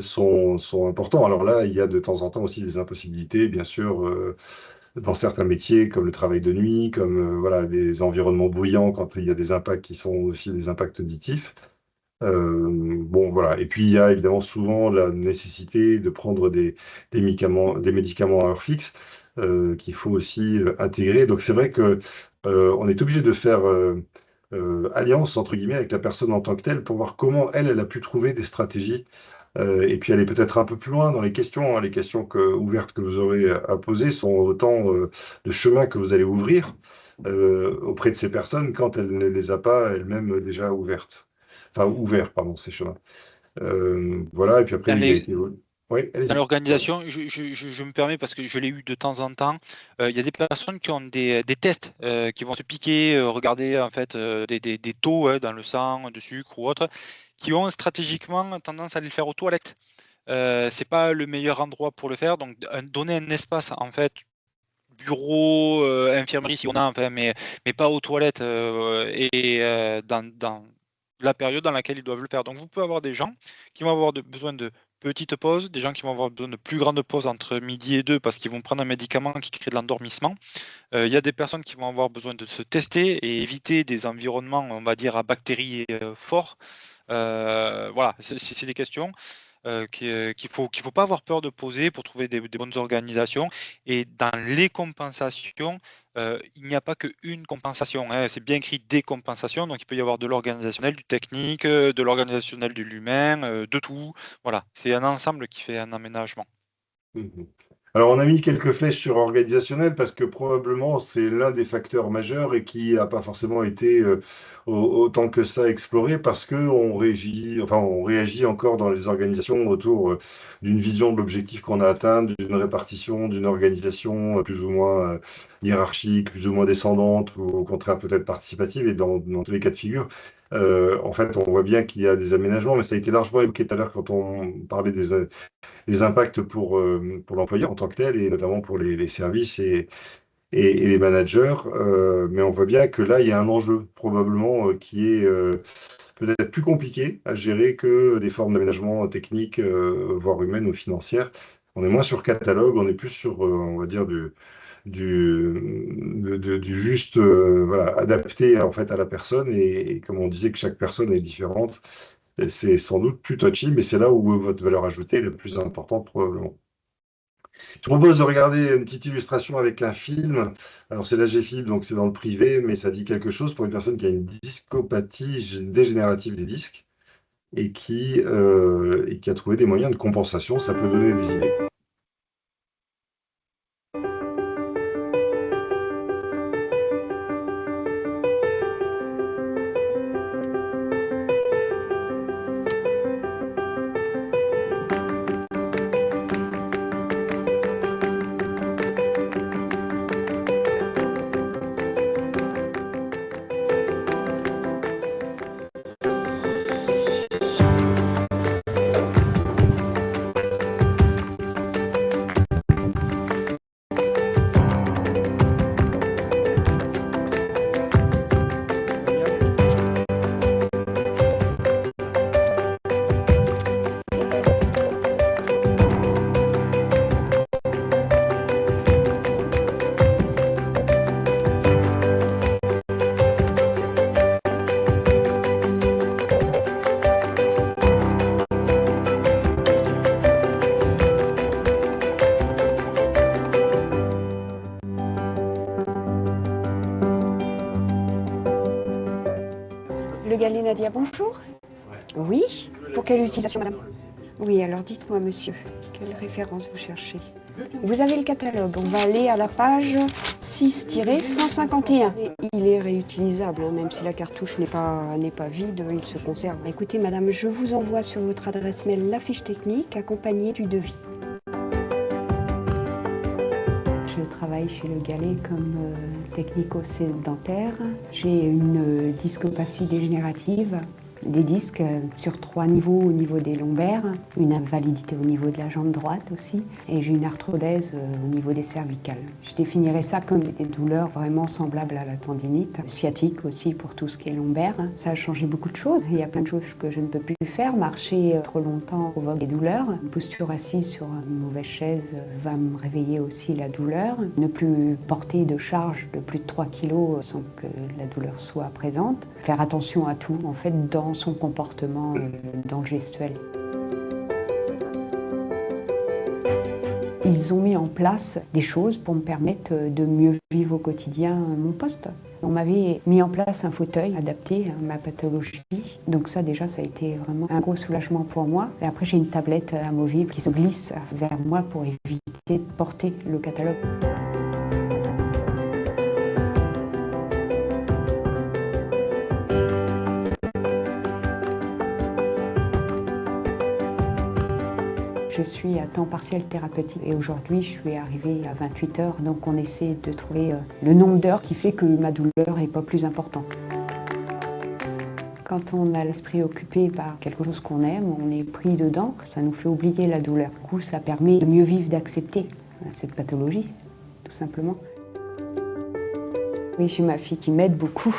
sont importants. Alors là, il y a de temps en temps aussi des impossibilités, bien sûr, dans certains métiers, comme le travail de nuit, comme voilà, des environnements bruyants, quand il y a des impacts qui sont aussi des impacts auditifs. Bon, voilà. Et puis, il y a évidemment souvent la nécessité de prendre des médicaments à heure fixe qu'il faut aussi intégrer. Donc, c'est vrai que on est obligé de faire alliance, entre guillemets, avec la personne en tant que telle pour voir comment elle a pu trouver des stratégies et puis aller peut-être un peu plus loin dans les questions. Hein. Les questions ouvertes que vous aurez à poser sont autant de chemins que vous allez ouvrir auprès de ces personnes quand elle ne les a pas elles-mêmes déjà ouvertes. Enfin, ouverts, pardon, ces chemins. Voilà, et puis après, Dans il a les, été... Oui, Dans allez-y. l'organisation, je me permets parce que je l'ai eu de temps en temps, il y a des personnes qui ont des tests qui vont se piquer, regarder en fait des taux dans le sang, de sucre ou autre, qui ont stratégiquement tendance à les faire aux toilettes. C'est pas le meilleur endroit pour le faire, donc donner un espace en fait, bureau, infirmerie si on a, enfin, mais pas aux toilettes dans la période dans laquelle ils doivent le faire. Donc vous pouvez avoir des gens qui vont avoir besoin de petites pauses, des gens qui vont avoir besoin de plus grandes pauses entre midi et 2 parce qu'ils vont prendre un médicament qui crée de l'endormissement. Il y a des personnes qui vont avoir besoin de se tester et éviter des environnements, on va dire, à bactéries forts. Voilà, c'est des questions qu'il faut pas avoir peur de poser pour trouver des bonnes organisations. Et dans les compensations, il n'y a pas qu'une compensation. Hein. C'est bien écrit des compensations, donc il peut y avoir de l'organisationnel, du technique, de l'organisationnel, de l'humain, de tout. Voilà, c'est un ensemble qui fait un aménagement. Mhm. Alors, on a mis quelques flèches sur organisationnel parce que probablement c'est l'un des facteurs majeurs et qui n'a pas forcément été autant que ça exploré parce que on réagit encore dans les organisations autour d'une vision de l'objectif qu'on a atteint, d'une répartition, d'une organisation plus ou moins hiérarchique, plus ou moins descendante ou au contraire peut-être participative. Et dans tous les cas de figure, en fait, on voit bien qu'il y a des aménagements, mais ça a été largement évoqué tout à l'heure quand on parlait des impacts pour l'employeur en tant que tel, et notamment pour les services et les managers. Mais on voit bien que là, il y a un enjeu probablement qui est peut-être plus compliqué à gérer que des formes d'aménagement techniques, voire humaines ou financières. On est moins sur catalogue, on est plus sur, on va dire, du juste voilà, adapté en fait à la personne. Et comme on disait que chaque personne est différente, et c'est sans doute plus touchy, mais c'est là où votre valeur ajoutée est la plus importante probablement. Je propose de regarder une petite illustration avec un film. Alors, c'est l'AGFib, donc c'est dans le privé, mais ça dit quelque chose pour une personne qui a une discopathie dégénérative des disques et qui a trouvé des moyens de compensation. Ça peut donner des idées. Le Galet Nadia, bonjour. Oui, pour quelle utilisation, madame? Oui, alors dites-moi, monsieur, quelle référence vous cherchez? Vous avez le catalogue, on va aller à la page 6-151. Il est réutilisable, hein, même si la cartouche n'est pas vide, il se conserve. Écoutez, madame, je vous envoie sur votre adresse mail la fiche technique accompagnée du devis. Je travaille chez Le Galet comme technico-sédentaire. J'ai une discopathie dégénérative, des disques sur 3 niveaux au niveau des lombaires, une invalidité au niveau de la jambe droite aussi, et j'ai une arthrodèse au niveau des cervicales. Je définirais ça comme des douleurs vraiment semblables à la tendinite, sciatique aussi pour tout ce qui est lombaire. Ça a changé beaucoup de choses, il y a plein de choses que je ne peux plus faire. Marcher trop longtemps provoque des douleurs, une posture assise sur une mauvaise chaise va me réveiller aussi la douleur. Ne plus porter de charge de plus de 3 kg sans que la douleur soit présente. Faire attention à tout, en fait, dans son comportement, dans le gestuel. Ils ont mis en place des choses pour me permettre de mieux vivre au quotidien mon poste. On m'avait mis en place un fauteuil adapté à ma pathologie. Donc ça déjà, ça a été vraiment un gros soulagement pour moi. Et après, j'ai une tablette amovible qui se glisse vers moi pour éviter de porter le catalogue. Je suis à temps partiel thérapeutique et aujourd'hui je suis arrivée à 28 heures, donc on essaie de trouver le nombre d'heures qui fait que ma douleur n'est pas plus importante. Quand on a l'esprit occupé par quelque chose qu'on aime, on est pris dedans, ça nous fait oublier la douleur. Du coup, ça permet de mieux vivre, d'accepter cette pathologie, tout simplement. Oui, j'ai ma fille qui m'aide beaucoup,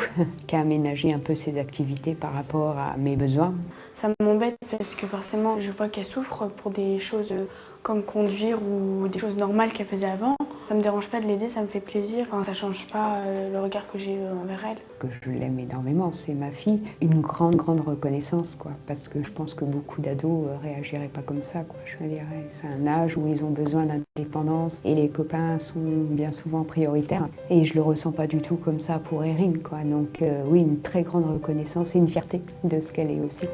qui a aménagé un peu ses activités par rapport à mes besoins. Ça m'embête parce que forcément, je vois qu'elle souffre pour des choses comme conduire ou des choses normales qu'elle faisait avant. Ça me dérange pas de l'aider, ça me fait plaisir. Enfin, ça change pas le regard que j'ai envers elle. Que je l'aime énormément, c'est ma fille. Une grande reconnaissance, quoi. Parce que je pense que beaucoup d'ados réagiraient pas comme ça, quoi. Je veux dire, c'est un âge où ils ont besoin d'indépendance et les copains sont bien souvent prioritaires. Et je le ressens pas du tout comme ça pour Erin, quoi. Donc oui, une très grande reconnaissance et une fierté de ce qu'elle est aussi.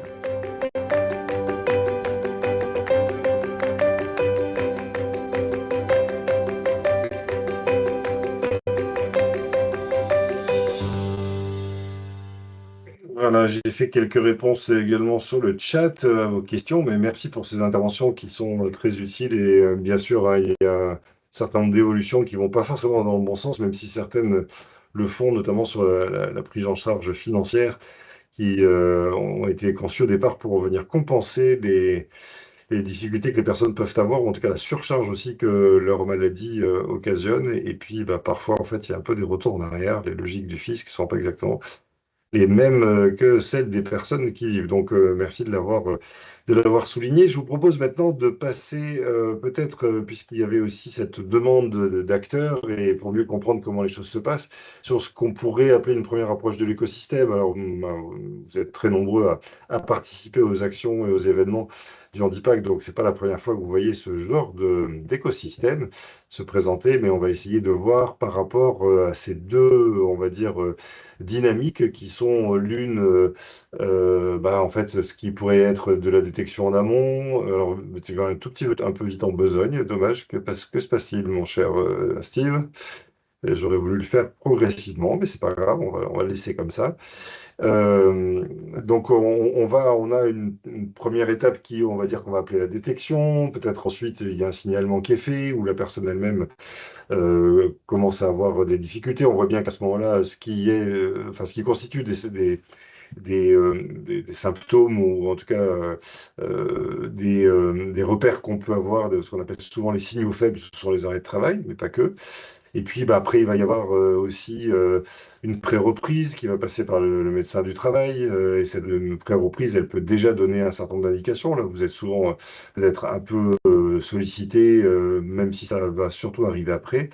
Voilà, j'ai fait quelques réponses également sur le chat à vos questions, mais merci pour ces interventions qui sont très utiles. Et bien sûr, hein, il y a un certain nombre d'évolutions qui ne vont pas forcément dans le bon sens, même si certaines le font, notamment sur la prise en charge financière, qui ont été conçues au départ pour venir compenser les difficultés que les personnes peuvent avoir, ou en tout cas la surcharge aussi que leur maladie occasionne. Et puis, bah, parfois, en fait, il y a un peu des retours en arrière, les logiques du fisc qui ne sont pas exactement les mêmes que celles des personnes qui vivent. Donc, merci de l'avoir de l'avoir souligné. Je vous propose maintenant de passer, peut-être, puisqu'il y avait aussi cette demande d'acteurs, et pour mieux comprendre comment les choses se passent, sur ce qu'on pourrait appeler une première approche de l'écosystème. Alors, vous êtes très nombreux à participer aux actions et aux événements du Handipack, donc c'est pas la première fois que vous voyez ce genre d'écosystème se présenter, mais on va essayer de voir par rapport à ces deux, on va dire, dynamiques qui sont l'une, en fait, ce qui pourrait être de la détection en amont. Alors, tu vas un tout petit peu, un peu vite en besogne, dommage, parce que se passe-t-il, mon cher Steve? J'aurais voulu le faire progressivement, mais c'est pas grave, on va le laisser comme ça. Euh, donc on a une première étape qui, on va dire qu'on va appeler la détection. Peut-être ensuite il y a un signalement qui est fait ou la personne elle-même commence à avoir des difficultés. On voit bien qu'à ce moment-là, ce qui constitue des symptômes ou en tout cas des repères qu'on peut avoir de ce qu'on appelle souvent les signaux faibles, ce sont les arrêts de travail, mais pas que. Et puis après, il va y avoir aussi une pré-reprise qui va passer par le médecin du travail. Et cette pré-reprise, elle peut déjà donner un certain nombre d'indications. Là, vous êtes souvent peut-être un peu sollicité, même si ça va surtout arriver après,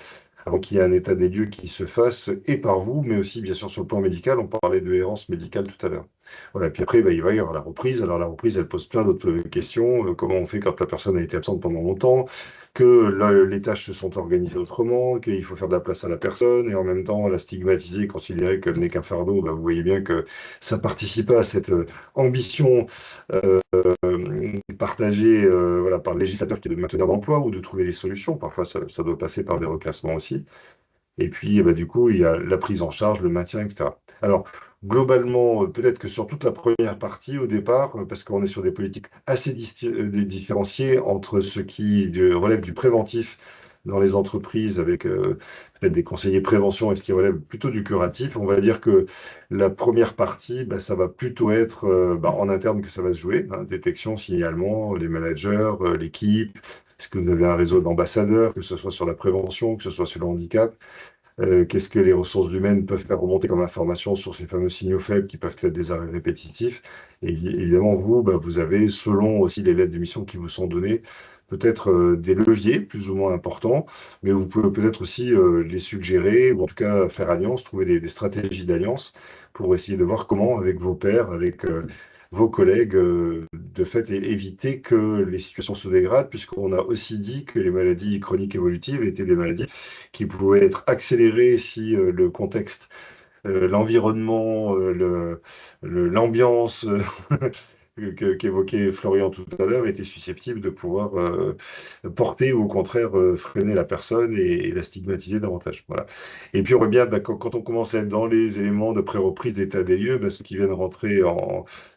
avant qu'il y ait un état des lieux qui se fasse, et par vous, mais aussi bien sûr sur le plan médical. On parlait de errance médicale tout à l'heure. Voilà, puis après, il va y avoir la reprise. Alors la reprise, elle pose plein d'autres questions. Comment on fait quand la personne a été absente pendant longtemps, que là, les tâches se sont organisées autrement, qu'il faut faire de la place à la personne, et en même temps la stigmatiser, considérer qu'elle n'est qu'un fardeau. Vous voyez bien que ça participe pas à cette ambition partagée voilà, par le législateur qui est de maintenir l'emploi ou de trouver des solutions. Parfois, ça doit passer par des reclassements aussi. Et puis, du coup, il y a la prise en charge, le maintien, etc. Alors, globalement, peut-être que sur toute la première partie, au départ, parce qu'on est sur des politiques assez différenciées entre ce qui relève du préventif dans les entreprises avec peut-être des conseillers prévention et ce qui relève plutôt du curatif, on va dire que la première partie, ça va plutôt être en interne que ça va se jouer, hein, détection, signalement, les managers, l'équipe. Est-ce que vous avez un réseau d'ambassadeurs, que ce soit sur la prévention, que ce soit sur le handicap? Qu'est-ce que les ressources humaines peuvent faire remonter comme information sur ces fameux signaux faibles qui peuvent être des arrêts répétitifs? Et évidemment, vous avez, selon aussi les lettres de mission qui vous sont données, peut-être des leviers plus ou moins importants, mais vous pouvez peut-être aussi les suggérer, ou en tout cas faire alliance, trouver des stratégies d'alliance pour essayer de voir comment, avec vos pairs, avec vos collègues, de fait, et éviter que les situations se dégradent, puisqu'on a aussi dit que les maladies chroniques évolutives étaient des maladies qui pouvaient être accélérées si le contexte, l'environnement, l'ambiance qu'évoquait Florian tout à l'heure était susceptible de pouvoir porter ou au contraire freiner la personne et la stigmatiser davantage. Voilà. Et puis on voit bien quand on commence à être dans les éléments de pré-reprise d'état des lieux, ceux qui viennent rentrer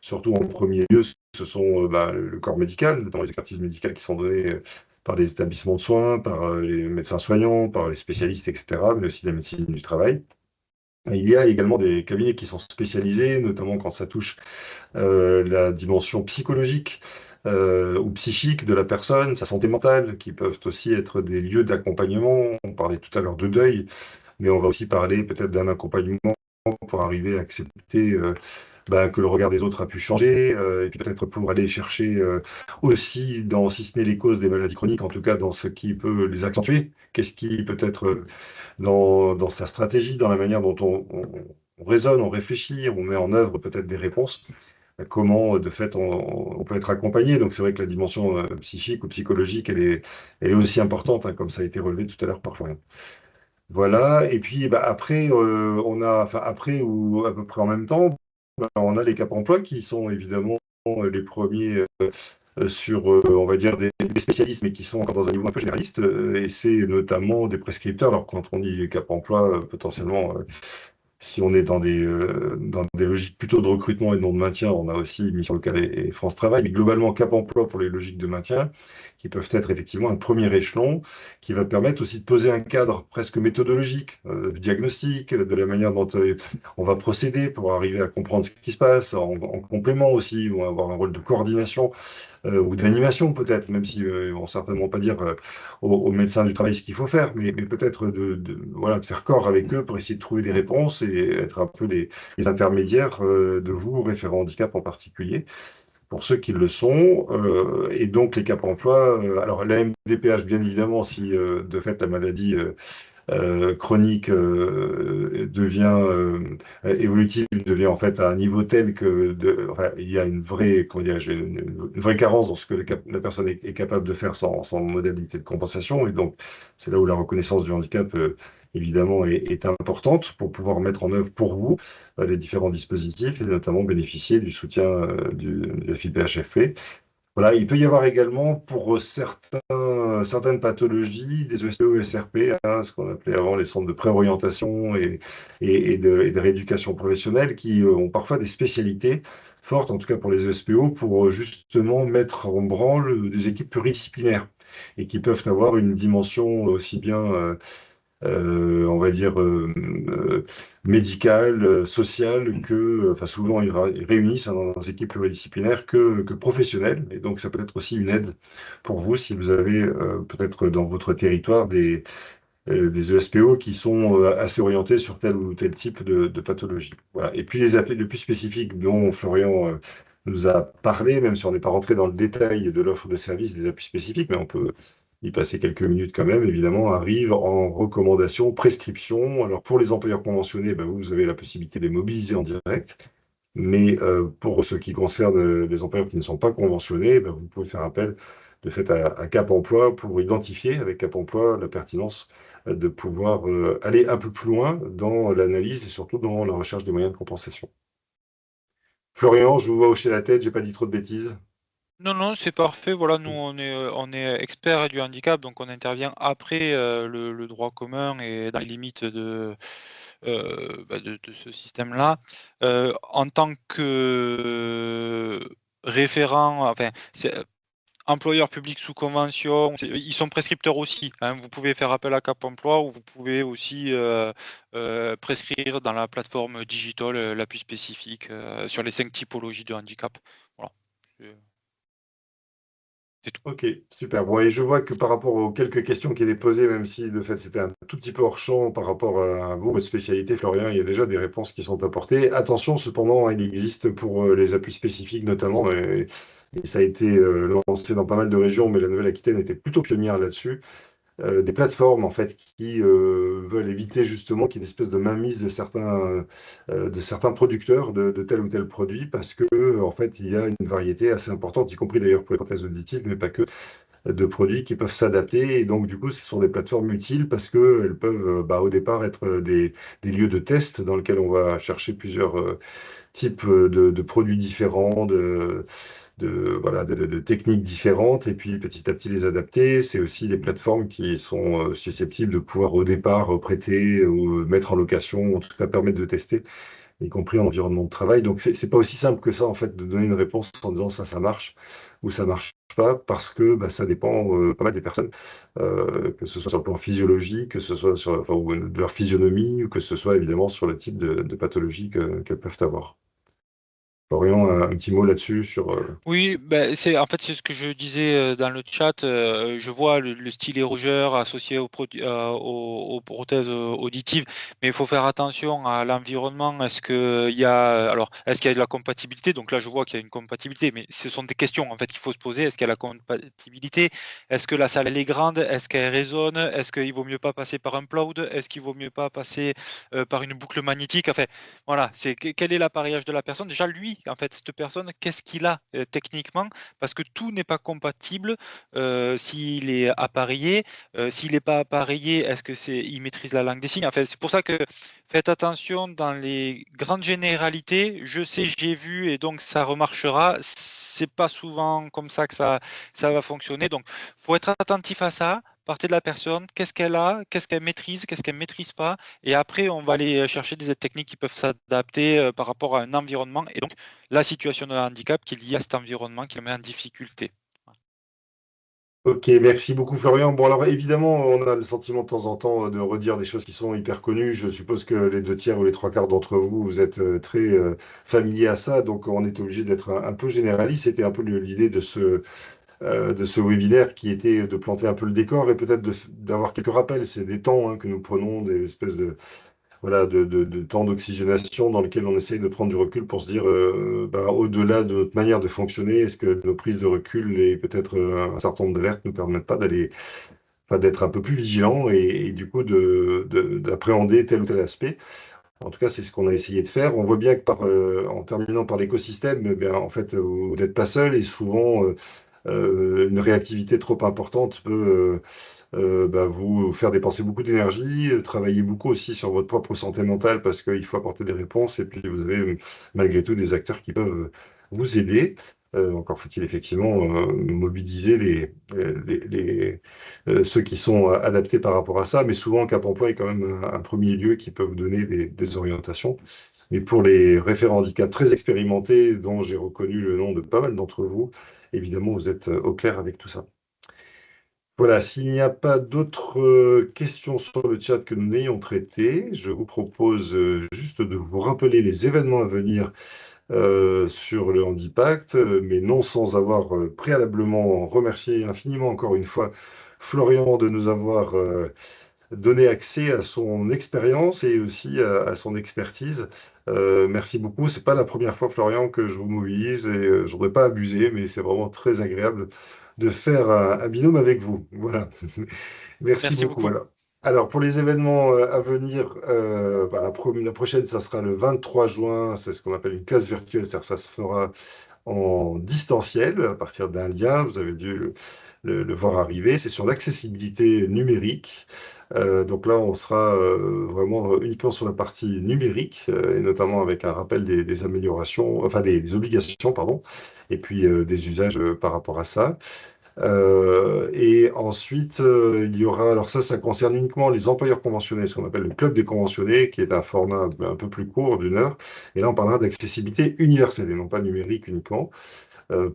surtout en premier lieu, ce sont le corps médical, dans les expertises médicales qui sont données par les établissements de soins, par les médecins soignants, par les spécialistes, etc., mais aussi la médecine du travail. Et il y a également des cabinets qui sont spécialisés, notamment quand ça touche la dimension psychologique ou psychique de la personne, sa santé mentale, qui peuvent aussi être des lieux d'accompagnement. On parlait tout à l'heure de deuil, mais on va aussi parler peut-être d'un accompagnement pour arriver à accepter que le regard des autres a pu changer, et puis peut-être pour aller chercher aussi, si ce n'est les causes des maladies chroniques, en tout cas dans ce qui peut les accentuer. Qu'est-ce qui peut être dans sa stratégie, dans la manière dont on raisonne, on réfléchit, on met en œuvre peut-être des réponses, comment de fait on peut être accompagné. Donc c'est vrai que la dimension psychique ou psychologique, elle est aussi importante, hein, comme ça a été relevé tout à l'heure parfois. Voilà, et puis après, après ou à peu près en même temps, on a les Cap emploi qui sont évidemment les premiers sur, on va dire, des spécialistes, mais qui sont encore dans un niveau un peu généraliste, et c'est notamment des prescripteurs. Alors, quand on dit Cap emploi, potentiellement, si on est dans des logiques plutôt de recrutement et non de maintien, on a aussi Mission Locale et France Travail, mais globalement Cap emploi pour les logiques de maintien, qui peuvent être effectivement un premier échelon, qui va permettre aussi de poser un cadre presque méthodologique, de diagnostic, de la manière dont on va procéder pour arriver à comprendre ce qui se passe, en complément aussi, on va avoir un rôle de coordination ou d'animation peut-être, même si ils vont certainement pas dire aux médecins du travail ce qu'il faut faire, mais peut-être voilà, de faire corps avec eux pour essayer de trouver des réponses et être un peu les intermédiaires de vous, référents handicap en particulier. pour ceux qui le sont. Et donc, les Cap emploi, alors la MDPH, bien évidemment, si de fait la maladie chronique devient évolutive, devient en fait à un niveau tel que enfin, il y a une vraie, comment dirais-je, une vraie carence dans ce que la personne est capable de faire sans modalité de compensation. Et donc, c'est là où la reconnaissance du handicap, évidemment, est importante pour pouvoir mettre en œuvre pour vous les différents dispositifs et notamment bénéficier du soutien de la FIPHFP. Voilà, il peut y avoir également pour certaines pathologies des ESPO et SRP, hein, ce qu'on appelait avant les centres de préorientation et de rééducation professionnelle, qui ont parfois des spécialités fortes, en tout cas pour les ESPO, pour justement mettre en branle des équipes pluridisciplinaires et qui peuvent avoir une dimension aussi bien on va dire, médicale, sociale, enfin souvent ils réunissent hein, dans des équipes pluridisciplinaires que professionnelles. Et donc ça peut être aussi une aide pour vous si vous avez peut-être dans votre territoire des ESPO qui sont assez orientés sur tel ou tel type de pathologie. Voilà. Et puis les appels les plus spécifiques dont Florian nous a parlé, même si on n'est pas rentré dans le détail de l'offre de service des appuis spécifiques, mais on peut y passer quelques minutes quand même, évidemment, arrive en recommandation, prescription. Alors pour les employeurs conventionnés, ben, vous avez la possibilité de les mobiliser en direct. Mais pour ce qui concerne les employeurs qui ne sont pas conventionnés, ben, vous pouvez faire appel de fait à Cap Emploi pour identifier avec Cap Emploi la pertinence de pouvoir aller un peu plus loin dans l'analyse et surtout dans la recherche des moyens de compensation. Florian, je vous vois hocher la tête, j'ai pas dit trop de bêtises. Non, non, c'est parfait. Voilà, nous, on est experts du handicap, donc on intervient après le droit commun et dans les limites de ce système-là. En tant que référent, enfin, employeur public sous convention, ils sont prescripteurs aussi, hein. Vous pouvez faire appel à Cap Emploi ou vous pouvez aussi prescrire dans la plateforme Digital l'appui spécifique sur les 5 typologies de handicap. Voilà. C'est tout. Ok, super. Bon, et je vois que par rapport aux quelques questions qui étaient posées, même si de fait c'était un tout petit peu hors champ par rapport à vous, votre spécialité, Florian, il y a déjà des réponses qui sont apportées. Attention, cependant, il existe pour les appuis spécifiques notamment, et ça a été lancé dans pas mal de régions, mais la Nouvelle-Aquitaine était plutôt pionnière là-dessus. Des plateformes en fait qui veulent éviter justement qu'il y ait une espèce de mainmise de certains producteurs de tel ou tel produit parce que en fait il y a une variété assez importante, y compris d'ailleurs pour les prothèses auditives, mais pas que, de produits qui peuvent s'adapter et donc du coup ce sont des plateformes utiles parce que elles peuvent au départ être des lieux de test dans lesquels on va chercher plusieurs types de produits différents, voilà, de techniques différentes et puis petit à petit les adapter. C'est aussi des plateformes qui sont susceptibles de pouvoir au départ prêter ou mettre en location, en tout cas permettre de tester, y compris en environnement de travail. Donc c'est pas aussi simple que ça en fait de donner une réponse en disant ça marche ou ça marche pas parce que ça dépend pas mal des personnes, que ce soit sur le plan physiologique, que ce soit sur enfin, ou de leur physionomie ou que ce soit évidemment sur le type de pathologie qu'elles peuvent avoir. Florian, un petit mot là-dessus sur. Oui, ben, c'est ce que je disais dans le chat. Je vois le stylet rougeur associé aux prothèses auditives, mais il faut faire attention à l'environnement. Est-ce qu'il y a de la compatibilité? Donc là, je vois qu'il y a une compatibilité, mais ce sont des questions en fait qu'il faut se poser. Est-ce qu'il y a la compatibilité? Est-ce que la salle elle est grande? Est-ce qu'elle résonne? Est-ce qu'il vaut mieux pas passer par un cloud? Est-ce qu'il vaut mieux pas passer par une boucle magnétique? Enfin, voilà, quel est l'appareillage de la personne? Déjà, lui, en fait, cette personne, qu'est-ce qu'il a techniquement? Parce que tout n'est pas compatible s'il est appareillé. S'il n'est pas appareillé, il maîtrise la langue des signes? Enfin, c'est pour ça que faites attention dans les grandes généralités. Je sais, j'ai vu et donc ça remarchera. C'est pas souvent comme ça que ça va fonctionner. Donc, faut être attentif à ça. Partez de la personne, qu'est-ce qu'elle a, qu'est-ce qu'elle maîtrise, qu'est-ce qu'elle maîtrise pas. Et après, on va aller chercher des aides techniques qui peuvent s'adapter par rapport à un environnement et donc la situation de handicap qui est liée à cet environnement qui le met en difficulté. Ok, merci beaucoup Florian. Bon alors évidemment, on a le sentiment de temps en temps de redire des choses qui sont hyper connues. Je suppose que les 2 tiers ou les 3 quarts d'entre vous, vous êtes très familiers à ça, donc on est obligé d'être un peu généraliste. C'était un peu l'idée de ce webinaire qui était de planter un peu le décor et peut-être d'avoir quelques rappels. C'est des temps hein, que nous prenons, des espèces de voilà, de temps d'oxygénation dans lequel on essaye de prendre du recul pour se dire, au-delà de notre manière de fonctionner, est-ce que nos prises de recul et peut-être un certain nombre d'alertes ne permettent pas d'être un peu plus vigilant et du coup d'appréhender tel ou tel aspect. En tout cas, c'est ce qu'on a essayé de faire. On voit bien que en terminant par l'écosystème, eh bien, en fait, vous n'êtes pas seul et souvent, une réactivité trop importante peut vous faire dépenser beaucoup d'énergie, travailler beaucoup aussi sur votre propre santé mentale parce qu'il faut apporter des réponses et puis vous avez malgré tout des acteurs qui peuvent vous aider. Encore faut-il effectivement mobiliser ceux qui sont adaptés par rapport à ça, mais souvent Cap Emploi est quand même un premier lieu qui peut vous donner des orientations. Mais pour les référents handicap très expérimentés, dont j'ai reconnu le nom de pas mal d'entre vous, évidemment, vous êtes au clair avec tout ça. Voilà, s'il n'y a pas d'autres questions sur le chat que nous n'ayons traité, je vous propose juste de vous rappeler les événements à venir sur le Handipact, mais non sans avoir préalablement remercié infiniment encore une fois Florian de nous avoir donné accès à son expérience et aussi à son expertise. Merci beaucoup. C'est pas la première fois, Florian, que je vous mobilise et je voudrais pas abuser, mais c'est vraiment très agréable de faire un binôme avec vous. Voilà. Merci Merci beaucoup. beaucoup. Voilà. Alors, pour les événements à venir, la prochaine, ça sera le 23 juin. C'est ce qu'on appelle une classe virtuelle, c'est-à-dire ça se fera en distanciel à partir d'un lien. Vous avez dû le voir arriver. C'est sur l'accessibilité numérique. Donc là, on sera vraiment uniquement sur la partie numérique et notamment avec un rappel des améliorations, enfin des obligations, pardon, et puis des usages par rapport à ça. Et ensuite, il y aura, alors ça concerne uniquement les employeurs conventionnés, ce qu'on appelle le club des conventionnés, qui est un format un peu plus court d'une heure. Et là, on parlera d'accessibilité universelle et non pas numérique uniquement,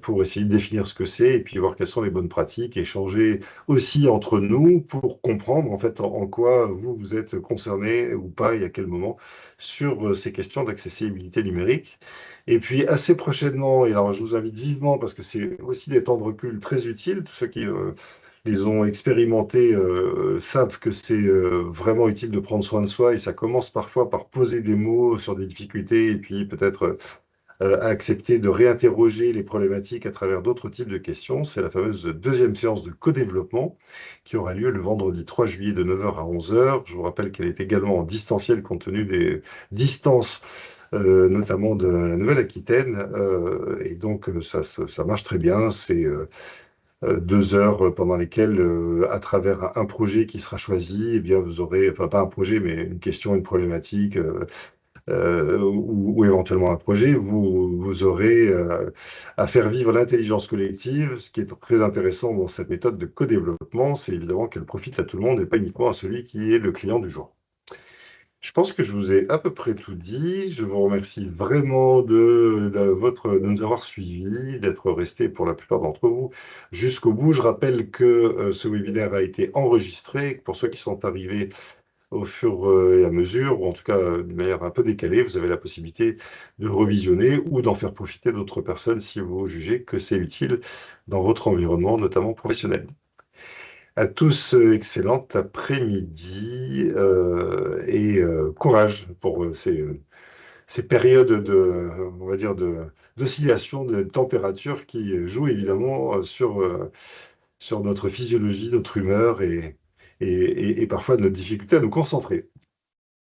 pour essayer de définir ce que c'est et puis voir quelles sont les bonnes pratiques, échanger aussi entre nous pour comprendre en fait en quoi vous êtes concerné ou pas et à quel moment sur ces questions d'accessibilité numérique. Et puis assez prochainement, et alors je vous invite vivement parce que c'est aussi des temps de recul très utiles, tous ceux qui les ont expérimentés savent que c'est vraiment utile de prendre soin de soi et ça commence parfois par poser des mots sur des difficultés et puis peut-être à accepter de réinterroger les problématiques à travers d'autres types de questions. C'est la fameuse deuxième séance de co-développement qui aura lieu le vendredi 3 juillet de 9 h à 11 h. Je vous rappelle qu'elle est également en distanciel compte tenu des distances, notamment de la Nouvelle-Aquitaine. Et donc, ça marche très bien. C'est 2 heures pendant lesquelles, à travers un projet qui sera choisi, eh bien, vous aurez, enfin pas un projet, mais une question, une problématique, ou éventuellement un projet, vous aurez à faire vivre l'intelligence collective. Ce qui est très intéressant dans cette méthode de co-développement, c'est évidemment qu'elle profite à tout le monde et pas uniquement à celui qui est le client du jour. Je pense que je vous ai à peu près tout dit. Je vous remercie vraiment de nous avoir suivis, d'être restés pour la plupart d'entre vous jusqu'au bout. Je rappelle que ce webinaire a été enregistré. Pour ceux qui sont arrivés au fur et à mesure, ou en tout cas de manière un peu décalée, vous avez la possibilité de revisionner ou d'en faire profiter d'autres personnes si vous jugez que c'est utile dans votre environnement, notamment professionnel. À tous, excellent après-midi et courage pour ces périodes on va dire, d'oscillation de température qui jouent évidemment sur notre physiologie, notre humeur et parfois notre difficulté à nous concentrer.